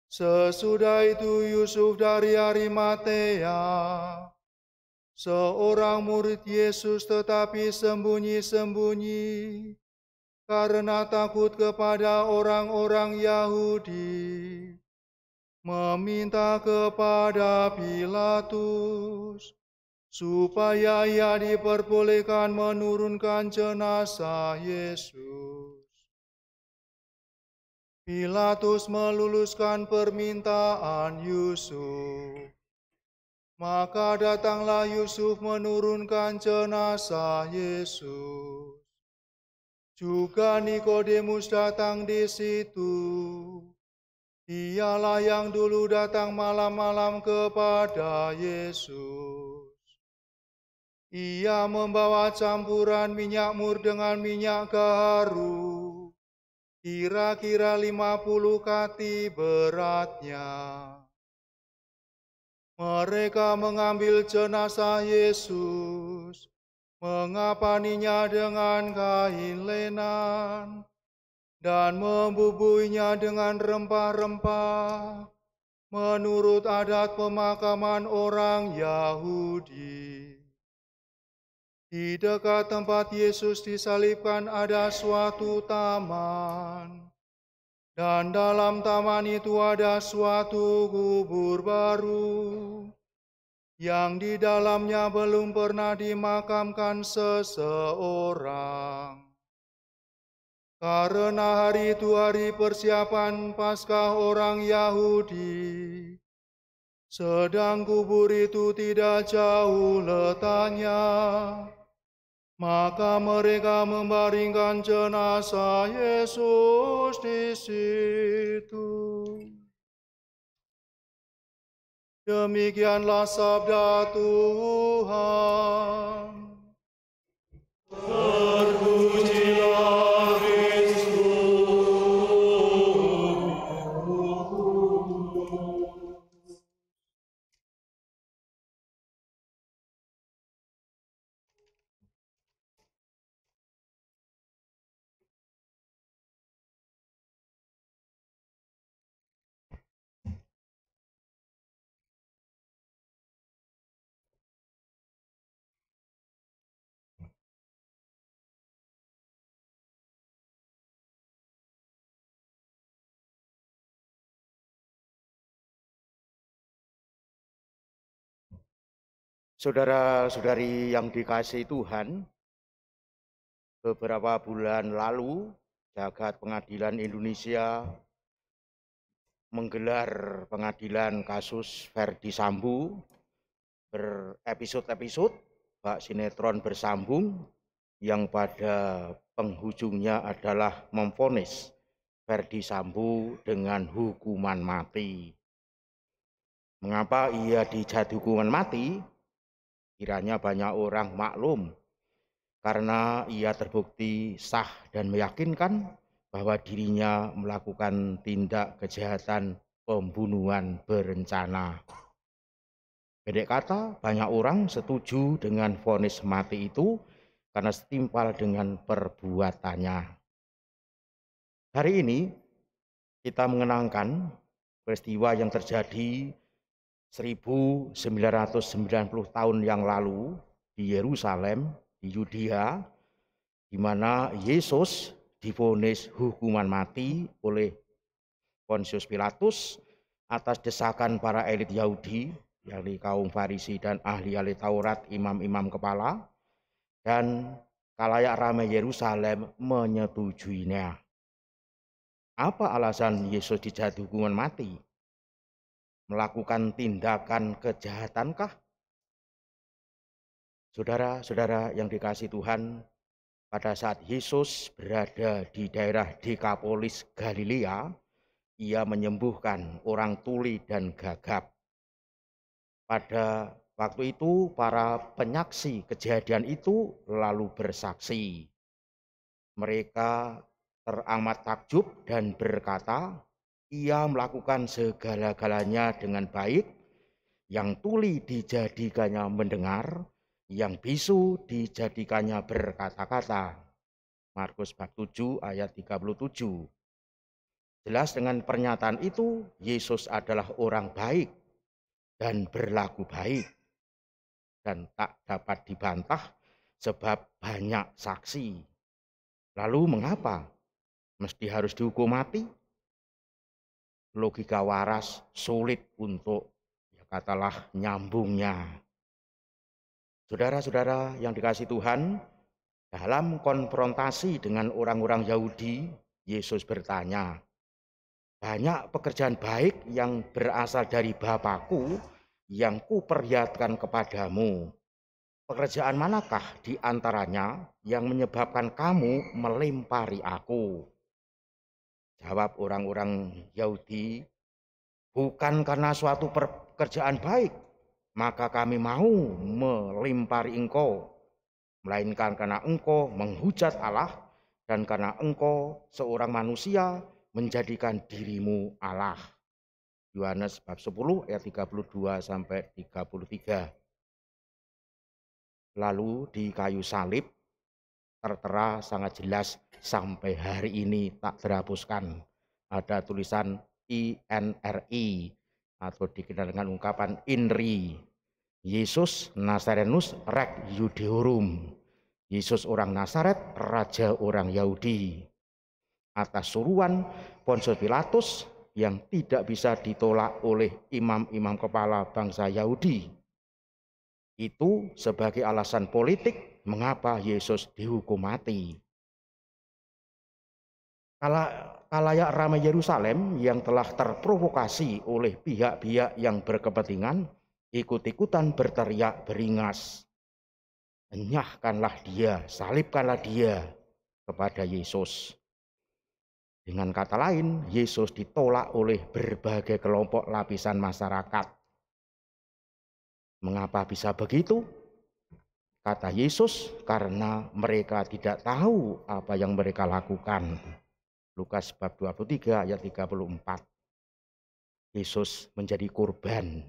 Speaker 6: Sesudah itu Yusuf dari Arimatea, seorang murid Yesus tetapi sembunyi-sembunyi, karena takut kepada orang-orang Yahudi, meminta kepada Pilatus supaya ia diperbolehkan menurunkan jenazah Yesus. Pilatus meluluskan permintaan Yusuf. Maka datanglah Yusuf menurunkan jenazah Yesus. Juga Nikodemus datang di situ. Dialah yang dulu datang malam-malam kepada Yesus. Ia membawa campuran minyak mur dengan minyak gaharu, kira-kira 50 kati beratnya. Mereka mengambil jenazah Yesus, mengapaninya dengan kain lenan, dan membubuinya dengan rempah-rempah, menurut adat pemakaman orang Yahudi. Di dekat tempat Yesus disalibkan ada suatu taman, dan dalam taman itu ada suatu kubur baru, yang di dalamnya belum pernah dimakamkan seseorang. Karena hari itu hari persiapan Paskah orang Yahudi, sedang kubur itu tidak jauh letaknya, maka mereka membaringkan jenazah Yesus di situ. Demikianlah sabda Tuhan. Terpujilah Kristus.
Speaker 1: Saudara-saudari yang dikasihi Tuhan, beberapa bulan lalu Jagat Pengadilan Indonesia menggelar pengadilan kasus Verdi Sambo berepisode-episode, bak sinetron bersambung, yang pada penghujungnya adalah memvonis Ferdi Sambo dengan hukuman mati. Mengapa ia dijatuhi hukuman mati? Kiranya banyak orang maklum, karena ia terbukti sah dan meyakinkan bahwa dirinya melakukan tindak kejahatan pembunuhan berencana. Pendek kata, banyak orang setuju dengan vonis mati itu karena setimpal dengan perbuatannya. Hari ini kita mengenangkan peristiwa yang terjadi 1990 tahun yang lalu di Yerusalem, di Yudea, di mana Yesus divonis hukuman mati oleh Pontius Pilatus atas desakan para elit Yahudi, yakni kaum Farisi dan ahli-ahli Taurat, imam-imam kepala, dan khalayak ramai Yerusalem menyetujuinya. Apa alasan Yesus dijatuhi hukuman mati? Melakukan tindakan kejahatankah? Saudara-saudara yang dikasihi Tuhan, pada saat Yesus berada di daerah Dekapolis Galilea, ia menyembuhkan orang tuli dan gagap. Pada waktu itu para penyaksi kejadian itu lalu bersaksi. Mereka teramat takjub dan berkata, ia melakukan segala-galanya dengan baik, yang tuli dijadikannya mendengar, yang bisu dijadikannya berkata-kata. Markus bab 7 ayat 37. Jelas dengan pernyataan itu, Yesus adalah orang baik dan berlaku baik, dan tak dapat dibantah sebab banyak saksi. Lalu mengapa mesti harus dihukum mati? Logika waras sulit untuk katalah nyambungnya. Saudara-saudara yang dikasihi Tuhan, dalam konfrontasi dengan orang-orang Yahudi, Yesus bertanya, banyak pekerjaan baik yang berasal dari Bapakku yang kuperlihatkan kepadamu. Pekerjaan manakah di antaranya yang menyebabkan kamu melempari aku? Jawab orang-orang Yahudi, bukan karena suatu pekerjaan baik, maka kami mau melempari engkau, melainkan karena engkau menghujat Allah dan karena engkau seorang manusia menjadikan dirimu Allah. Yohanes bab 10 ayat 32 sampai 33. Lalu di kayu salib tertera sangat jelas sampai hari ini tak terhapuskan. Ada tulisan INRI atau dikenal dengan ungkapan INRI. Yesus Nazarenus Rex Judeorum. Yesus orang Nazaret, raja orang Yahudi. Atas suruhan Pontius Pilatus yang tidak bisa ditolak oleh imam-imam kepala bangsa Yahudi. Itu sebagai alasan politik mengapa Yesus dihukum mati. Khalayak ramai Yerusalem yang telah terprovokasi oleh pihak-pihak yang berkepentingan ikut-ikutan berteriak beringas, enyahkanlah dia, salibkanlah dia kepada Yesus. Dengan kata lain, Yesus ditolak oleh berbagai kelompok lapisan masyarakat. Mengapa bisa begitu? Kata Yesus, karena mereka tidak tahu apa yang mereka lakukan. Lukas bab 23 ayat 34. Yesus menjadi korban.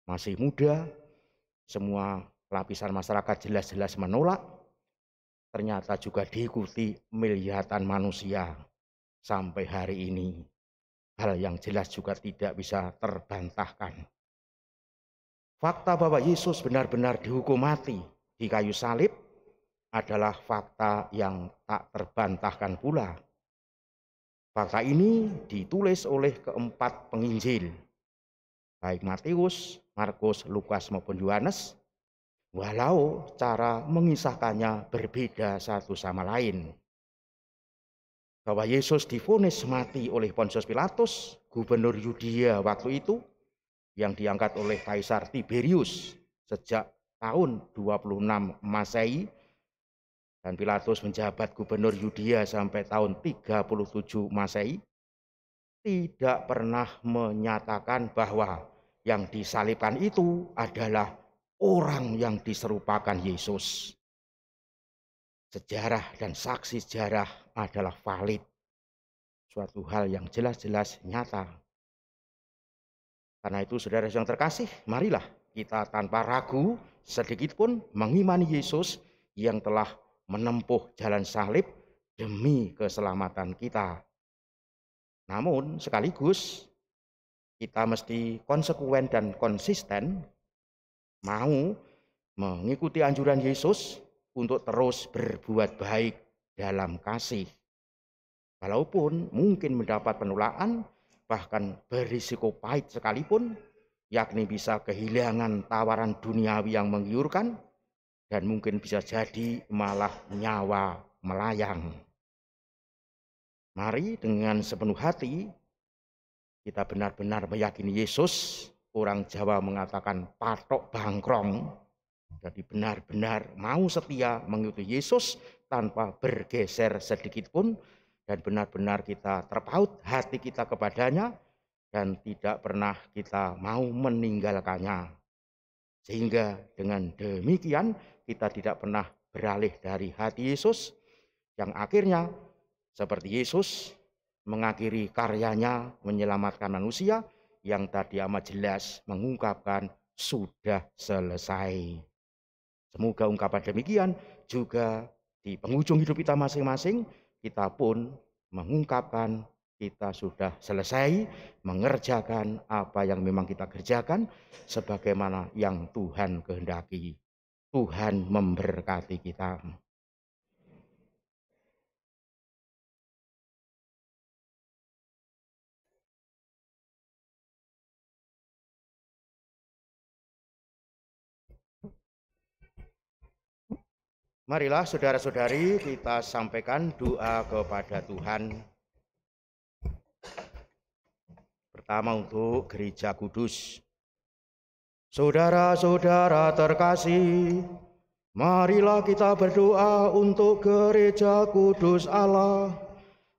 Speaker 1: Masih muda, semua lapisan masyarakat jelas-jelas menolak. Ternyata juga diikuti miliaran manusia sampai hari ini. Hal yang jelas juga tidak bisa terbantahkan. Fakta bahwa Yesus benar-benar dihukum mati di kayu salib adalah fakta yang tak terbantahkan pula. Fakta ini ditulis oleh keempat penginjil, baik Matius, Markus, Lukas maupun Yohanes, walau cara mengisahkannya berbeda satu sama lain. Bahwa Yesus divonis mati oleh Pontius Pilatus, gubernur Yudea waktu itu, yang diangkat oleh Kaisar Tiberius sejak tahun 26 Masehi, dan Pilatus menjabat gubernur Yudea sampai tahun 37 Masehi, tidak pernah menyatakan bahwa yang disalibkan itu adalah orang yang diserupakan Yesus. Sejarah dan saksi sejarah adalah valid, suatu hal yang jelas-jelas nyata. Karena itu saudara yang terkasih, marilah kita tanpa ragu sedikit pun mengimani Yesus yang telah menempuh jalan salib demi keselamatan kita. Namun sekaligus kita mesti konsekuen dan konsisten mau mengikuti anjuran Yesus untuk terus berbuat baik dalam kasih. Walaupun mungkin mendapat penolakan, bahkan berisiko pahit sekalipun, yakni bisa kehilangan tawaran duniawi yang menggiurkan, dan mungkin bisa jadi malah nyawa melayang. Mari dengan sepenuh hati kita benar-benar meyakini Yesus. Orang Jawa mengatakan patok bangkrong. Jadi benar-benar mau setia mengikuti Yesus tanpa bergeser sedikit pun, dan benar-benar kita terpaut hati kita kepadanya dan tidak pernah kita mau meninggalkannya. Sehingga dengan demikian kita tidak pernah beralih dari hati Yesus, yang akhirnya seperti Yesus mengakhiri karyanya menyelamatkan manusia, yang tadi amat jelas mengungkapkan sudah selesai. Semoga ungkapan demikian juga di penghujung hidup kita masing-masing, kita pun mengungkapkan kita sudah selesai mengerjakan apa yang memang kita kerjakan sebagaimana yang Tuhan kehendaki. Tuhan memberkati kita. Marilah saudara-saudari kita sampaikan doa kepada Tuhan. Pertama untuk Gereja Kudus. Saudara-saudara terkasih, marilah kita berdoa untuk Gereja Kudus Allah,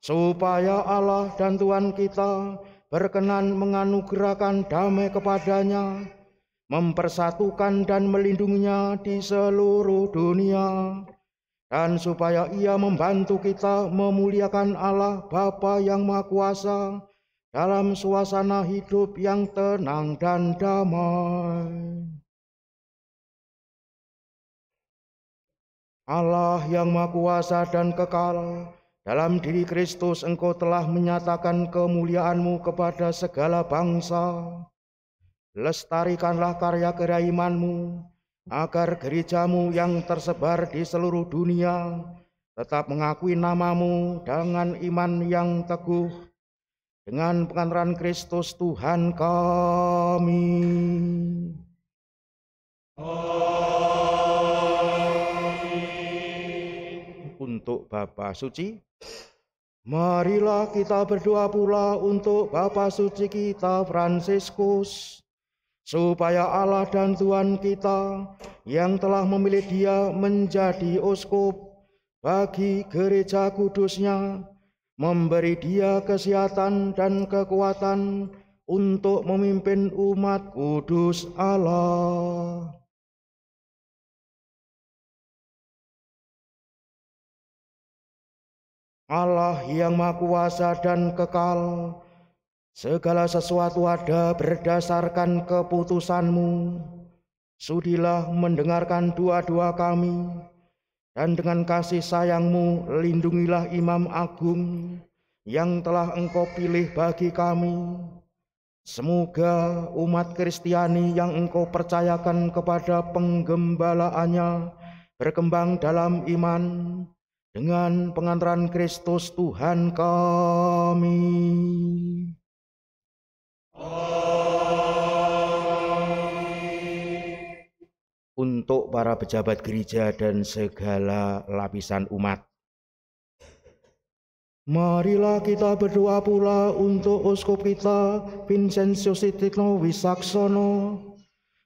Speaker 1: supaya Allah dan Tuhan kita berkenan menganugerahkan damai kepadanya, mempersatukan dan melindunginya di seluruh dunia, dan supaya Ia membantu kita memuliakan Allah Bapa yang Maha Kuasa dalam suasana hidup yang tenang dan damai. Allah yang Maha Kuasa dan kekal, dalam diri Kristus Engkau telah menyatakan kemuliaan-Mu kepada segala bangsa. Lestarikanlah karya keraiman-Mu, agar gereja-Mu yang tersebar di seluruh dunia tetap mengakui nama-Mu dengan iman yang teguh, dengan pengantaran Kristus Tuhan kami. Amin. Untuk Bapa Suci, marilah kita berdoa pula untuk Bapa Suci kita Fransiskus, supaya Allah dan Tuhan kita yang telah memilih dia menjadi uskup bagi gereja kudusnya, memberi dia kesehatan dan kekuatan untuk memimpin umat kudus Allah. Allah yang Maha Kuasa dan kekal, segala sesuatu ada berdasarkan keputusan-Mu. Sudilah mendengarkan doa-doa kami, dan dengan kasih sayang-Mu lindungilah Imam Agung yang telah Engkau pilih bagi kami. Semoga umat Kristiani yang Engkau percayakan kepada penggembalaannya berkembang dalam iman dengan pengantaran Kristus Tuhan kami. Untuk para pejabat gereja dan segala lapisan umat, marilah kita berdoa pula untuk uskup kita Vincentius Sutikno Wisaksono,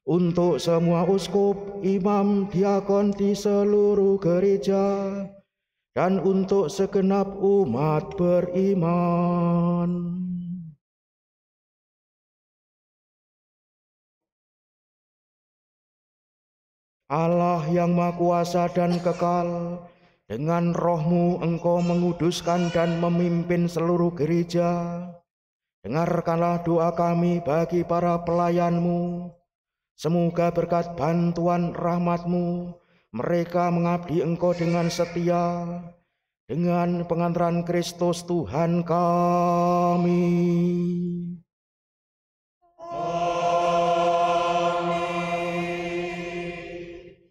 Speaker 1: untuk semua uskup, imam, diakon di seluruh gereja, dan untuk segenap umat beriman. Allah yang Maha Kuasa dan kekal, dengan roh-Mu Engkau menguduskan dan memimpin seluruh gereja. Dengarkanlah doa kami bagi para pelayan-Mu. Semoga berkat bantuan rahmat-Mu, mereka mengabdi Engkau dengan setia, dengan pengantaran Kristus Tuhan kami.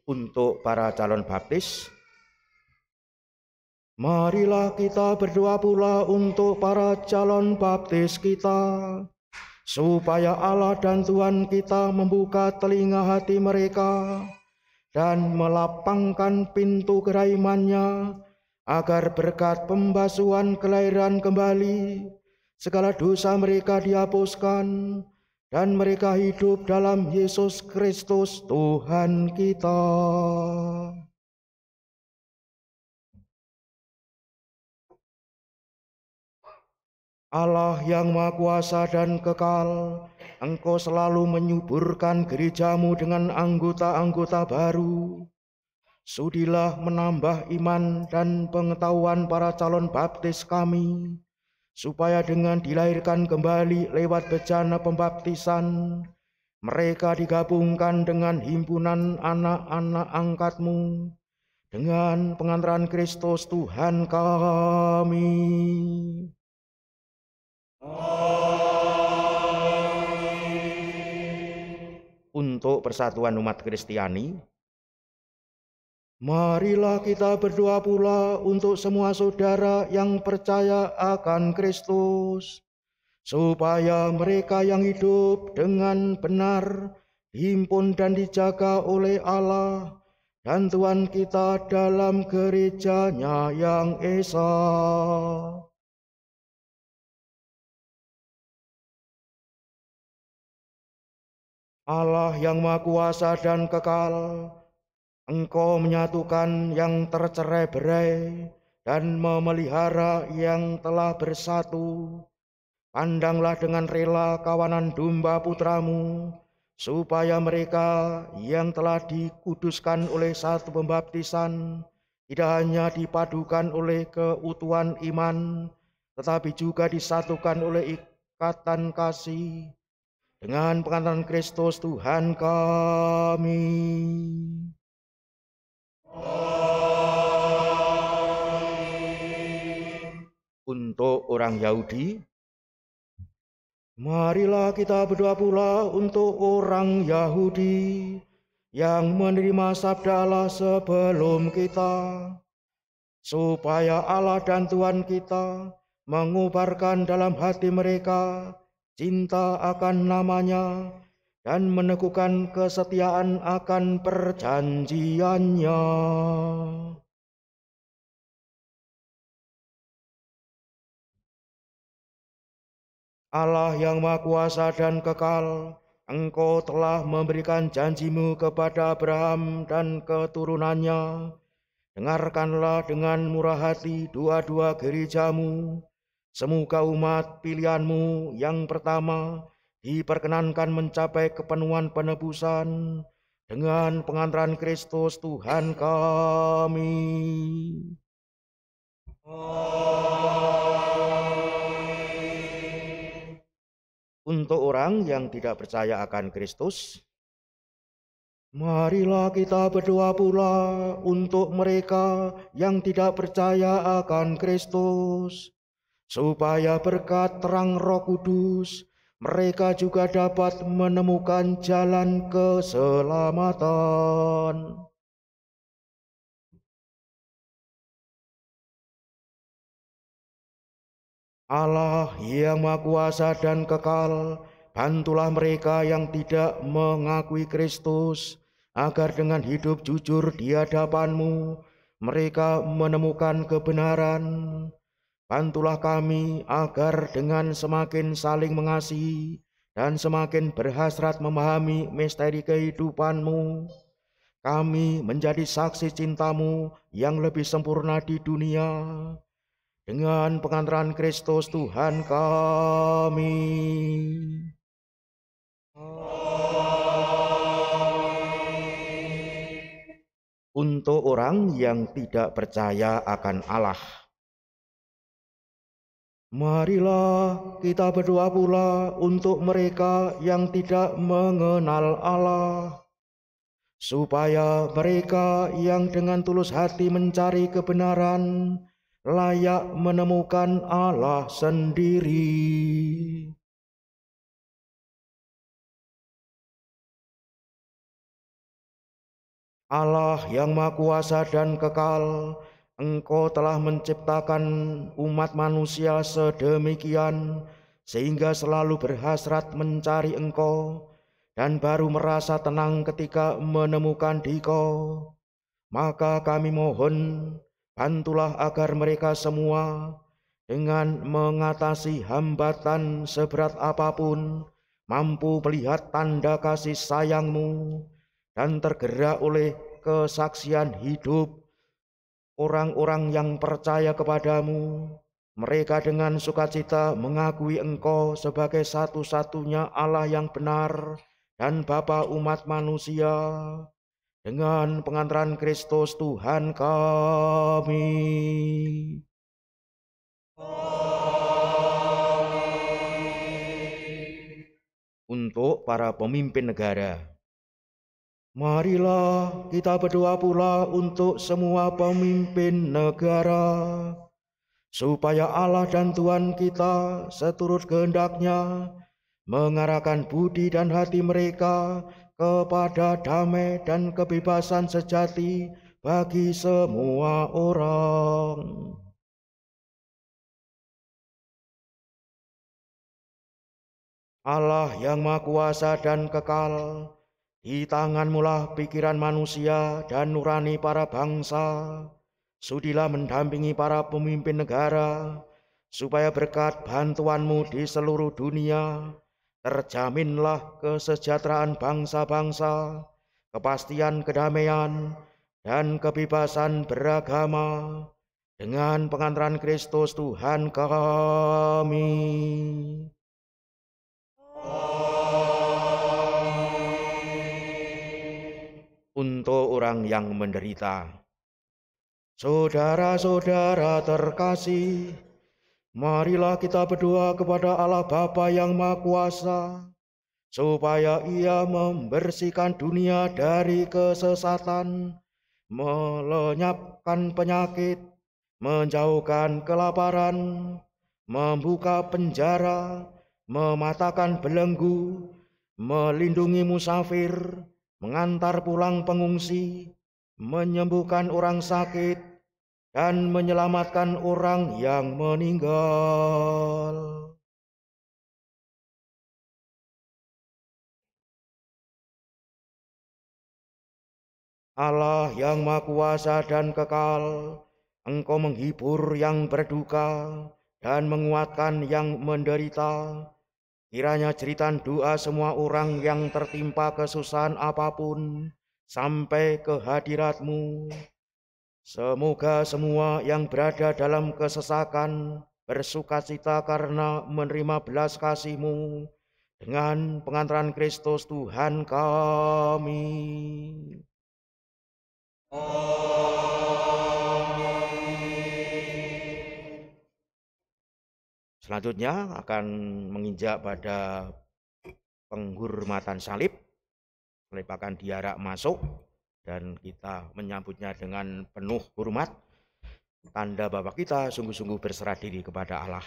Speaker 1: Untuk para calon baptis, marilah kita berdoa pula untuk para calon baptis kita, supaya Allah dan Tuhan kita membuka telinga hati mereka dan melapangkan pintu kerahimannya, agar berkat pembasuhan kelahiran kembali segala dosa mereka dihapuskan dan mereka hidup dalam Yesus Kristus Tuhan kita. Allah yang Maha Kuasa dan kekal, Engkau selalu menyuburkan gereja-Mu dengan anggota-anggota baru. Sudilah menambah iman dan pengetahuan para calon baptis kami, supaya dengan dilahirkan kembali lewat bejana pembaptisan, mereka digabungkan dengan himpunan anak-anak angkat-Mu, dengan pengantaran Kristus Tuhan kami. Untuk persatuan umat Kristiani, marilah kita berdoa pula untuk semua saudara yang percaya akan Kristus, supaya mereka yang hidup dengan benar dihimpun dan dijaga oleh Allah dan Tuhan kita dalam gerejanya yang esa. Allah yang Maha Kuasa dan kekal, Engkau menyatukan yang tercerai-berai dan memelihara yang telah bersatu. Pandanglah dengan rela kawanan domba putra-Mu, supaya mereka yang telah dikuduskan oleh satu pembaptisan tidak hanya dipadukan oleh keutuhan iman, tetapi juga disatukan oleh ikatan kasih dengan pengantaran Kristus Tuhan kami. Untuk orang Yahudi, marilah kita berdoa pula untuk orang Yahudi yang menerima sabda Allah sebelum kita, supaya Allah dan Tuhan kita mengubarkan dalam hati mereka cinta akan namanya dan meneguhkan kesetiaan akan perjanjiannya. Allah yang Maha Kuasa dan kekal, Engkau telah memberikan janji-Mu kepada Abraham dan keturunannya. Dengarkanlah dengan murah hati doa-doa gereja-Mu. Semoga umat pilihan-Mu yang pertama diperkenankan mencapai kepenuhan penebusan dengan pengantaran Kristus Tuhan kami. Untuk orang yang tidak percaya akan Kristus, marilah kita berdoa pula untuk mereka yang tidak percaya akan Kristus, supaya berkat terang Roh Kudus mereka juga dapat menemukan jalan keselamatan. Allah yang Maha Kuasa dan kekal, bantulah mereka yang tidak mengakui Kristus, agar dengan hidup jujur di hadapan-Mu mereka menemukan kebenaran. Bantulah kami agar dengan semakin saling mengasihi dan semakin berhasrat memahami misteri kehidupan-Mu, kami menjadi saksi cinta-Mu yang lebih sempurna di dunia. Dengan pengantaran Kristus Tuhan kami. Untuk orang yang tidak percaya akan Allah, marilah kita berdoa pula untuk mereka yang tidak mengenal Allah, supaya mereka yang dengan tulus hati mencari kebenaran layak menemukan Allah sendiri. Allah yang Maha Kuasa dan kekal, Engkau telah menciptakan umat manusia sedemikian sehingga selalu berhasrat mencari Engkau dan baru merasa tenang ketika menemukan Dikau. Maka kami mohon, bantulah agar mereka semua dengan mengatasi hambatan seberat apapun mampu melihat tanda kasih sayang-Mu dan tergerak oleh kesaksian hidup orang-orang yang percaya kepadamu. Mereka dengan sukacita mengakui Engkau sebagai satu-satunya Allah yang benar dan Bapa umat manusia. Dengan pengantaran Kristus Tuhan kami. Untuk para pemimpin negara, marilah kita berdoa pula untuk semua pemimpin negara, supaya Allah dan Tuhan kita seturut kehendak-Nya mengarahkan budi dan hati mereka kepada damai dan kebebasan sejati bagi semua orang. Allah yang Maha Kuasa dan kekal, di tangan-Mu lah pikiran manusia dan nurani para bangsa. Sudilah mendampingi para pemimpin negara, supaya berkat bantuan-Mu di seluruh dunia, terjaminlah kesejahteraan bangsa-bangsa, kepastian kedamaian, dan kebebasan beragama. Dengan pengantaran Kristus Tuhan kami. Untuk orang yang menderita, saudara-saudara terkasih, marilah kita berdoa kepada Allah Bapa yang Maha Kuasa, supaya Ia membersihkan dunia dari kesesatan, melenyapkan penyakit, menjauhkan kelaparan, membuka penjara, mematahkan belenggu, melindungi musafir, mengantar pulang pengungsi, menyembuhkan orang sakit, dan menyelamatkan orang yang meninggal. Allah yang Maha Kuasa dan kekal, Engkau menghibur yang berduka dan menguatkan yang menderita. Kiranya jeritan doa semua orang yang tertimpa kesusahan apapun sampai ke hadirat-Mu. Semoga semua yang berada dalam kesesakan bersukacita karena menerima belas kasih-Mu. Dengan pengantaran Kristus Tuhan kami. Selanjutnya akan menginjak pada penghormatan salib. Salib akan diarak masuk dan kita menyambutnya dengan penuh hormat. Tanda bahwa kita sungguh-sungguh berserah diri kepada Allah.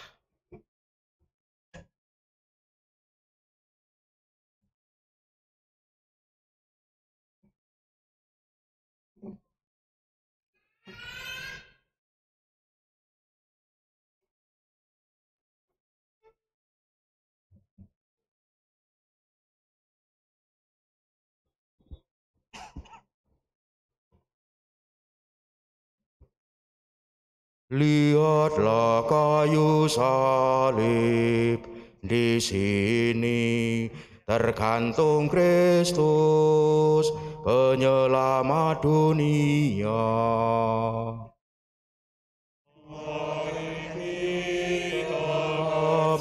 Speaker 1: Lihatlah kayu salib Di sini tergantung Kristus, penyelamat dunia.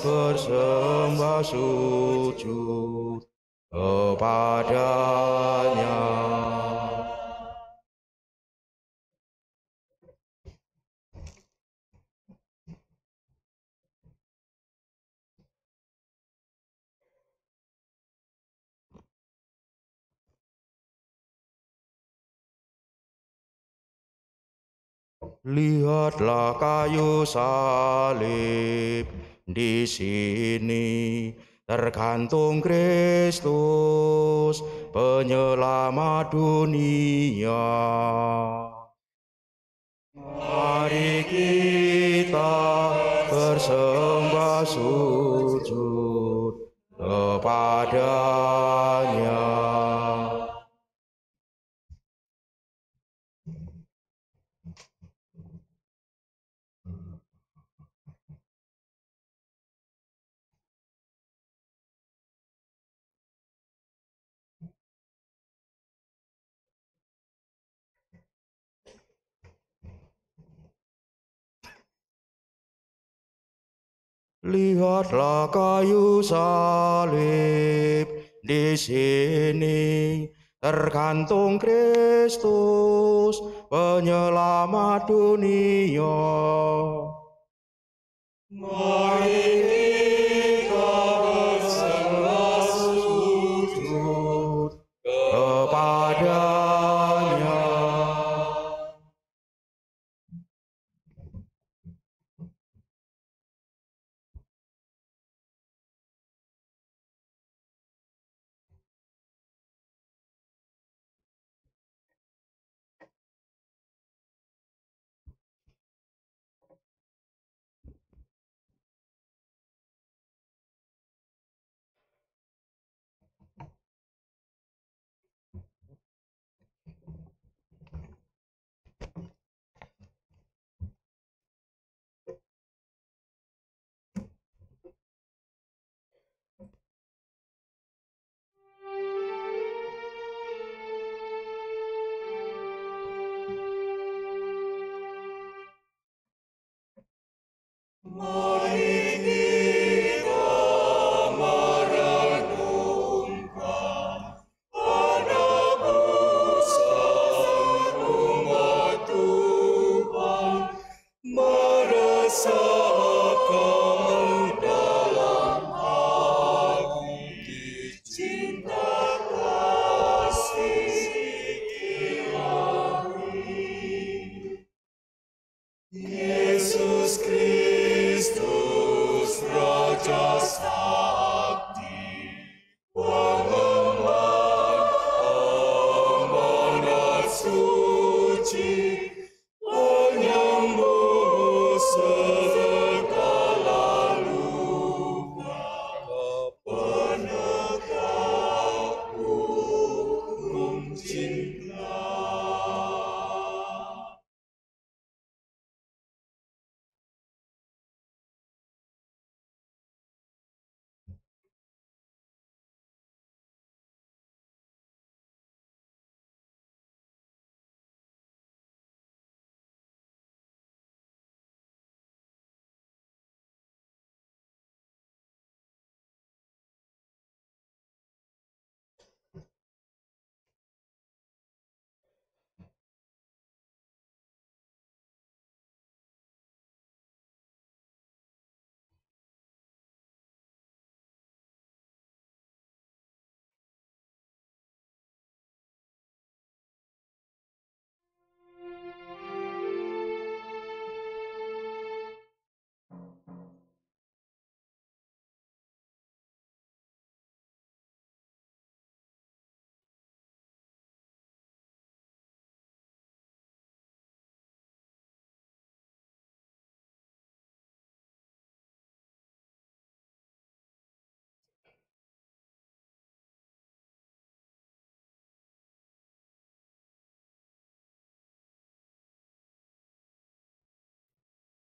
Speaker 1: Bersembah sujud kepadanya. Lihatlah kayu salib, di sini tergantung Kristus, penyelamat dunia. Mari kita bersembah sujud kepadanya. Lihatlah kayu salib, di sini tergantung Kristus, penyelamat dunia. Mari kita bersembah sujud kepadanya. Mari kita merenungkan penebusan umat Tuhan, meresapkan dalam hati cinta kasih ilahi. Yesus Kristus Raja Sakti, pengemban amanat suci, penyembuh segala luka, penegak hukum cinta.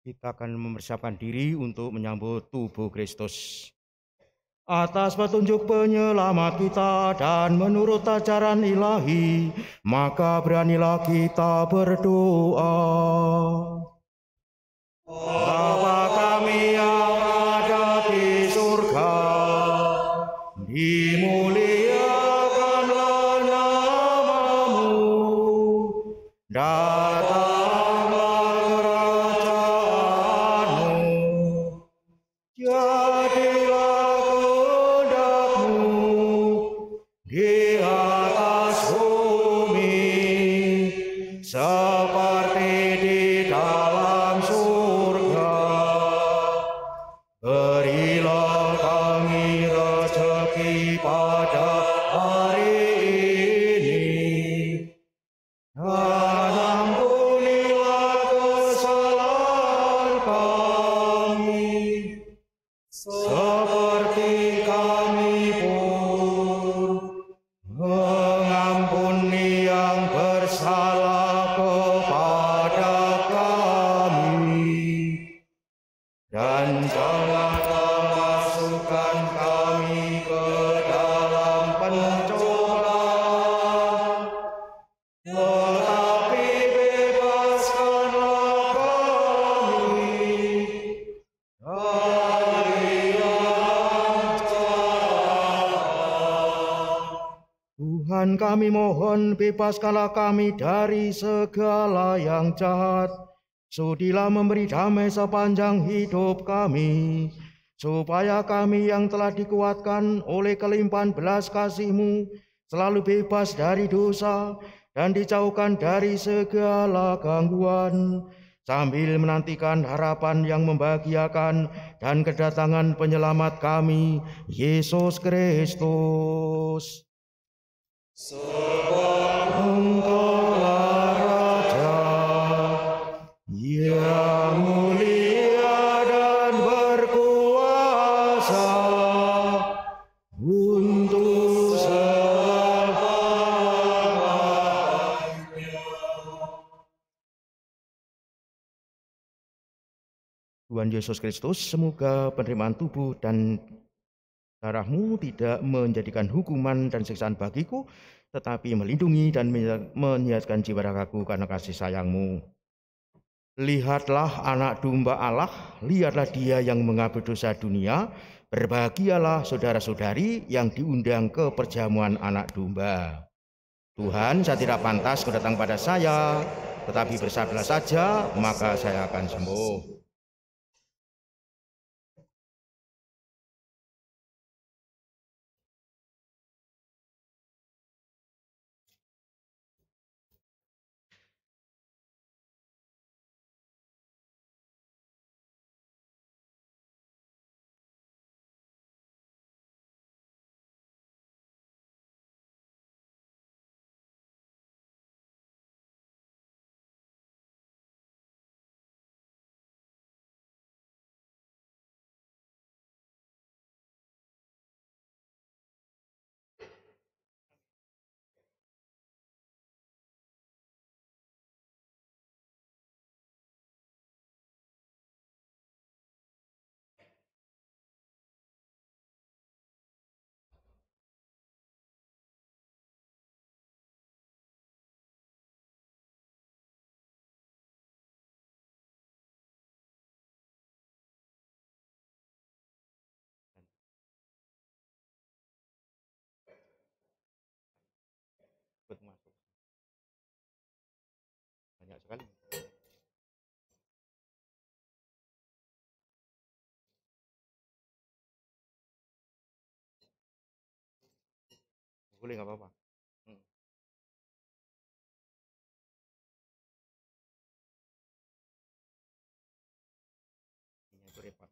Speaker 1: Kita akan mempersiapkan diri untuk menyambut tubuh Kristus. atas petunjuk penyelamat kita dan menurut ajaran ilahi, maka beranilah kita berdoa. Bapa kami yang ada di surga, dimuliakanlah namamu, datanglah kerajaanmu, jadilah kehendakmu di atas bumi seperti di dalam surga. Berilah kami rezeki pada hari ini, dan ampunilah kesalahan kami, seperti kami pun mengampuni yang bersalah kepada kami. Dan janganlah masukkan kami ke dalam pencobaan, tetapi bebaskanlah kami dari yang jahat. Tuhan kami mohon, bebaskanlah kami dari segala yang jahat. Sudilah memberi damai sepanjang hidup kami, supaya kami yang telah dikuatkan oleh kelimpahan belas kasih-Mu selalu bebas dari dosa dan dijauhkan dari segala gangguan, sambil menantikan harapan yang membahagiakan dan kedatangan penyelamat kami, Yesus Kristus. Sebab Engkaulah Raja yang mulia dan berkuasa untuk selamanya. Tuhan Yesus Kristus, semoga penerimaan tubuh dan darah-Mu tidak menjadikan hukuman dan siksaan bagiku, tetapi melindungi dan menyehatkan jiwa ragaku karena kasih sayang-Mu. Lihatlah anak domba Allah, lihatlah Dia yang menghapus dosa dunia. Berbahagialah saudara-saudari yang diundang ke perjamuan anak domba. Tuhan, saya tidak pantas kau datang pada saya, tetapi bersabdalah saja, maka saya akan sembuh. Masuk banyak sekali. Boleh, nggak apa-apa. Ini itu repot.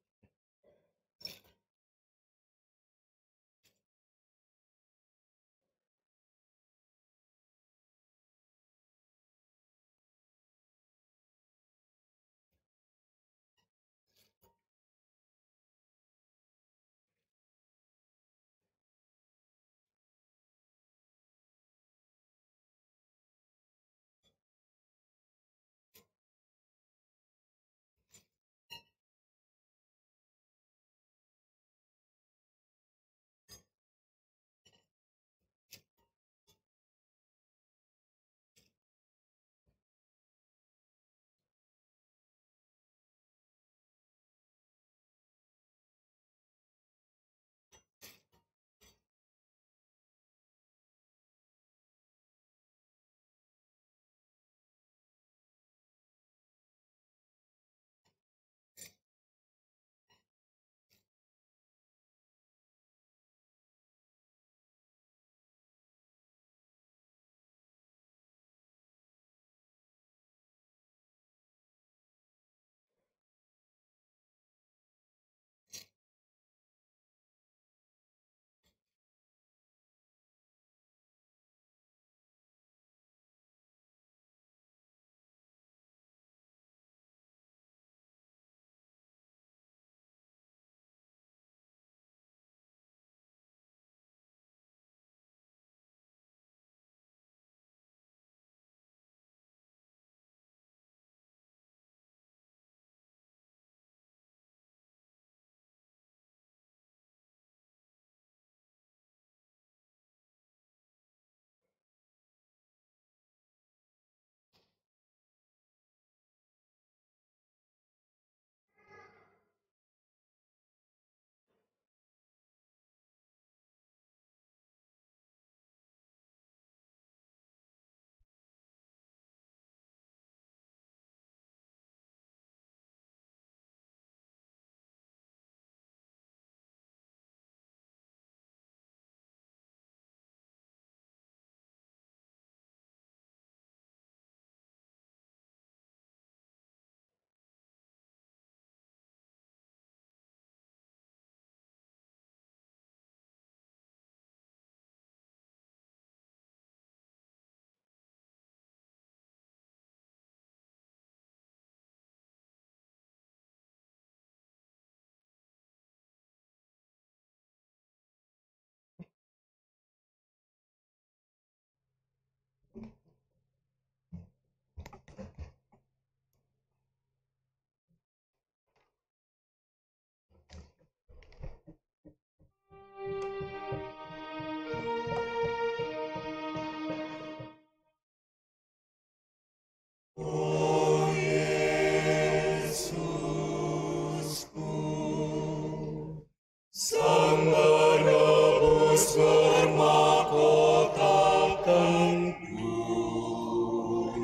Speaker 4: Yesus bermahkotakan duri.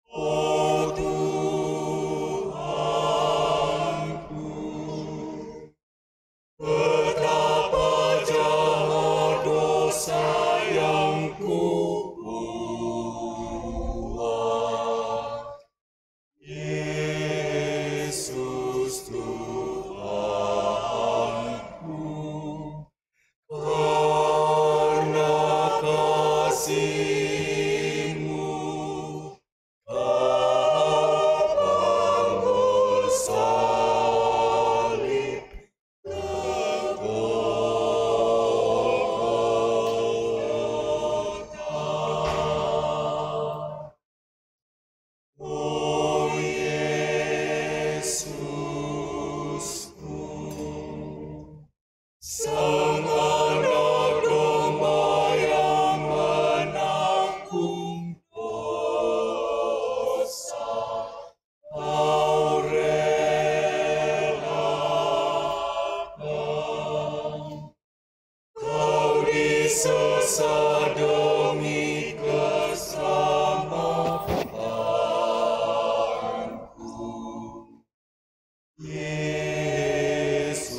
Speaker 4: Oh Tuhanku, betapa jahat dosa yang kubuat. Yesus Tuhanku, karena kasih-Mu Kau panggul salib ke Golgota. Oh Yesusku, Sang Anak Domba yang menanggung dosa, Kau relakan. Kau disesat demi keselamatanku. Yesus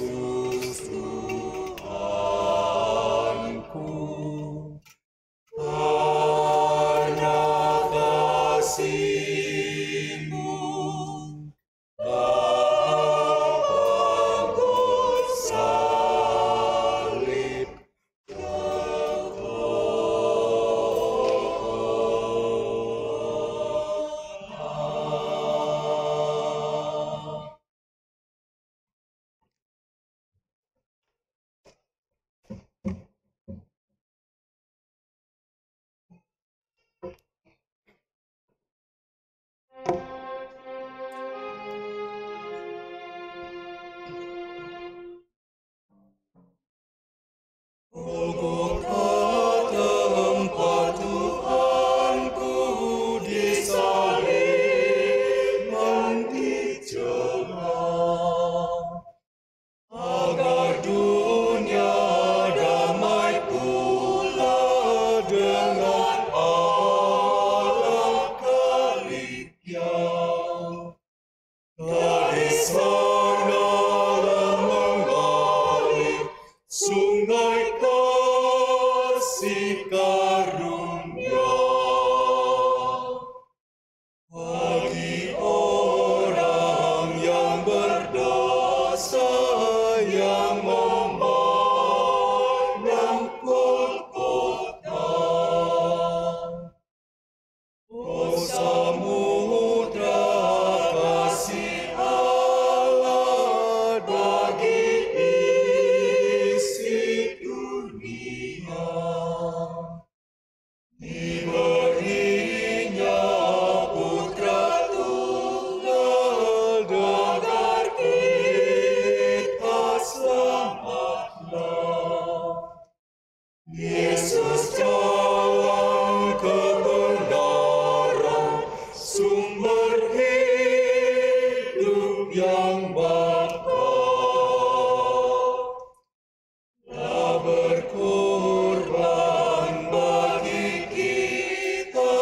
Speaker 4: Tuhanku, karena kasih-Mu Kau panggul salib ke Golgota. Golgota, tempat Tuhanku disalib mendicelah, agar dunia damai pula dengan Allah Kalibnya. Dari sanalah mengalir sungai kasih karunia bagi orang yang berdosa yang memandang Golgota. Oh samudra kasih Allah bagi isi dunia, diberinya Putra Tunggal agar kita selamatlah. Yesus jalan kebenaran, sumber hidup yang bakal. Telah berkorban bagi kita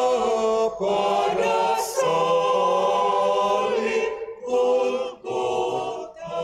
Speaker 4: pada salib Golgota.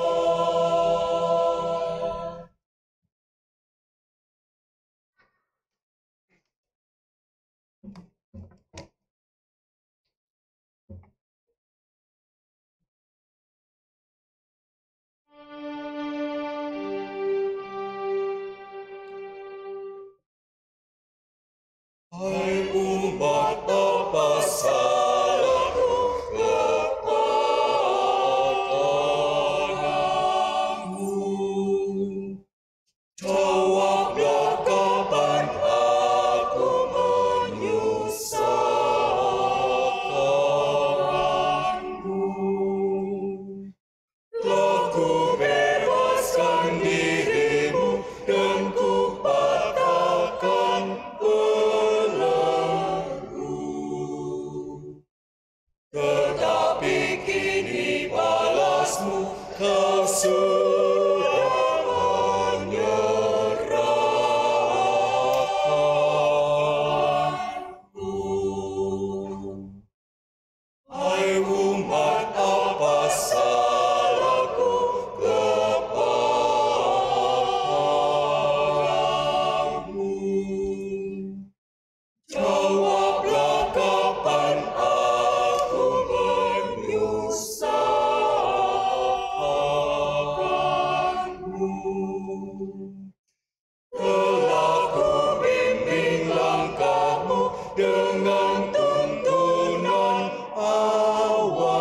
Speaker 4: Telah ku bimbing langkahmu dengan tuntunan awanku.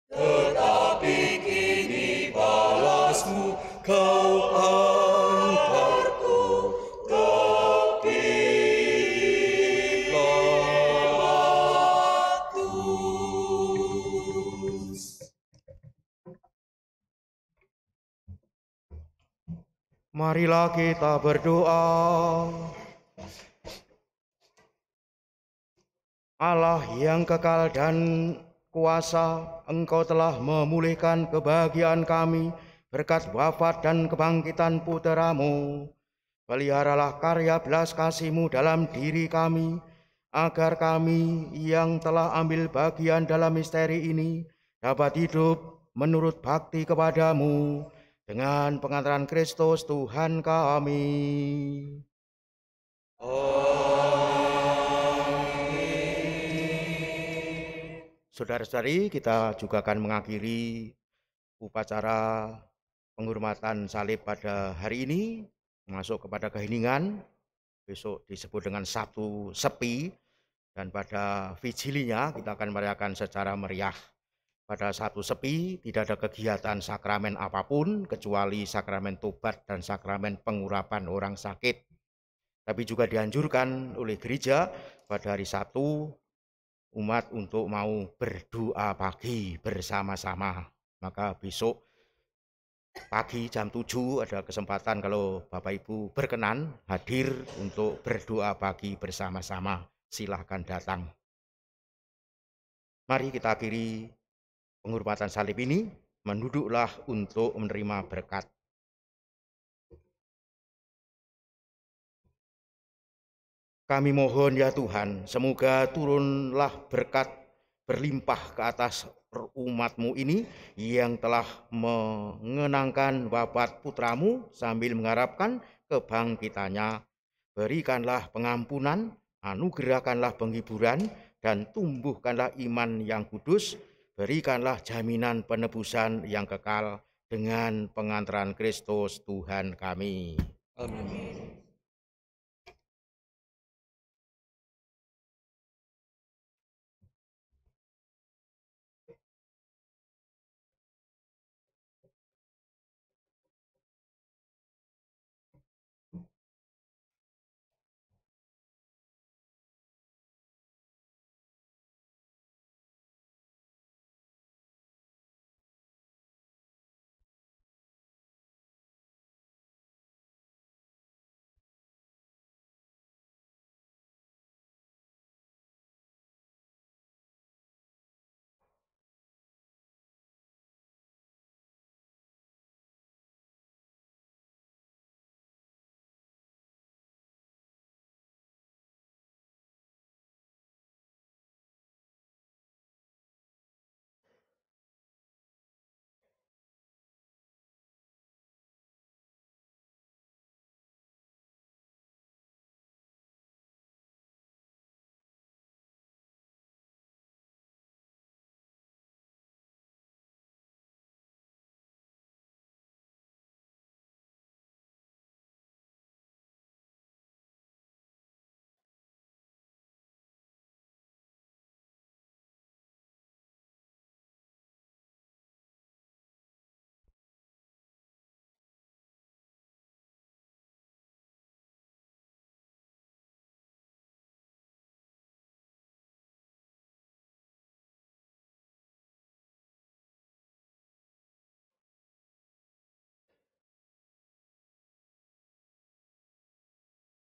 Speaker 4: Tetapi kini balasmu kau antarku tepi Pilatus.
Speaker 1: Marilah kita berdoa. Allah yang kekal dan kuasa, Engkau telah memulihkan kebahagiaan kami berkat wafat dan kebangkitan Putra-Mu. Peliharalah karya belas kasih-Mu dalam diri kami, agar kami yang telah ambil bagian dalam misteri ini dapat hidup menurut bakti kepada-Mu dengan pengantaran Kristus Tuhan kami. Saudara-saudari, kita juga akan mengakhiri upacara penghormatan salib pada hari ini, masuk kepada keheningan. Besok disebut dengan Sabtu Sepi, dan pada vigilinya kita akan merayakan secara meriah. Pada Sabtu Sepi tidak ada kegiatan sakramen apapun kecuali sakramen tobat dan sakramen pengurapan orang sakit. Tapi juga dianjurkan oleh gereja pada hari Sabtu umat untuk mau berdoa pagi bersama-sama. Maka besok pagi jam 7 ada kesempatan kalau Bapak Ibu berkenan hadir untuk berdoa pagi bersama-sama. Silahkan datang. Mari kita akhiri penghormatan salib ini, menduduklah untuk menerima berkat. Kami mohon ya Tuhan, semoga turunlah berkat berlimpah ke atas umat-Mu ini yang telah mengenangkan wafat Putra-Mu sambil mengharapkan kebangkitannya. Berikanlah pengampunan, anugerahkanlah penghiburan, dan tumbuhkanlah iman yang kudus. Berikanlah jaminan penebusan yang kekal dengan pengantaran Kristus Tuhan kami.
Speaker 4: Amin.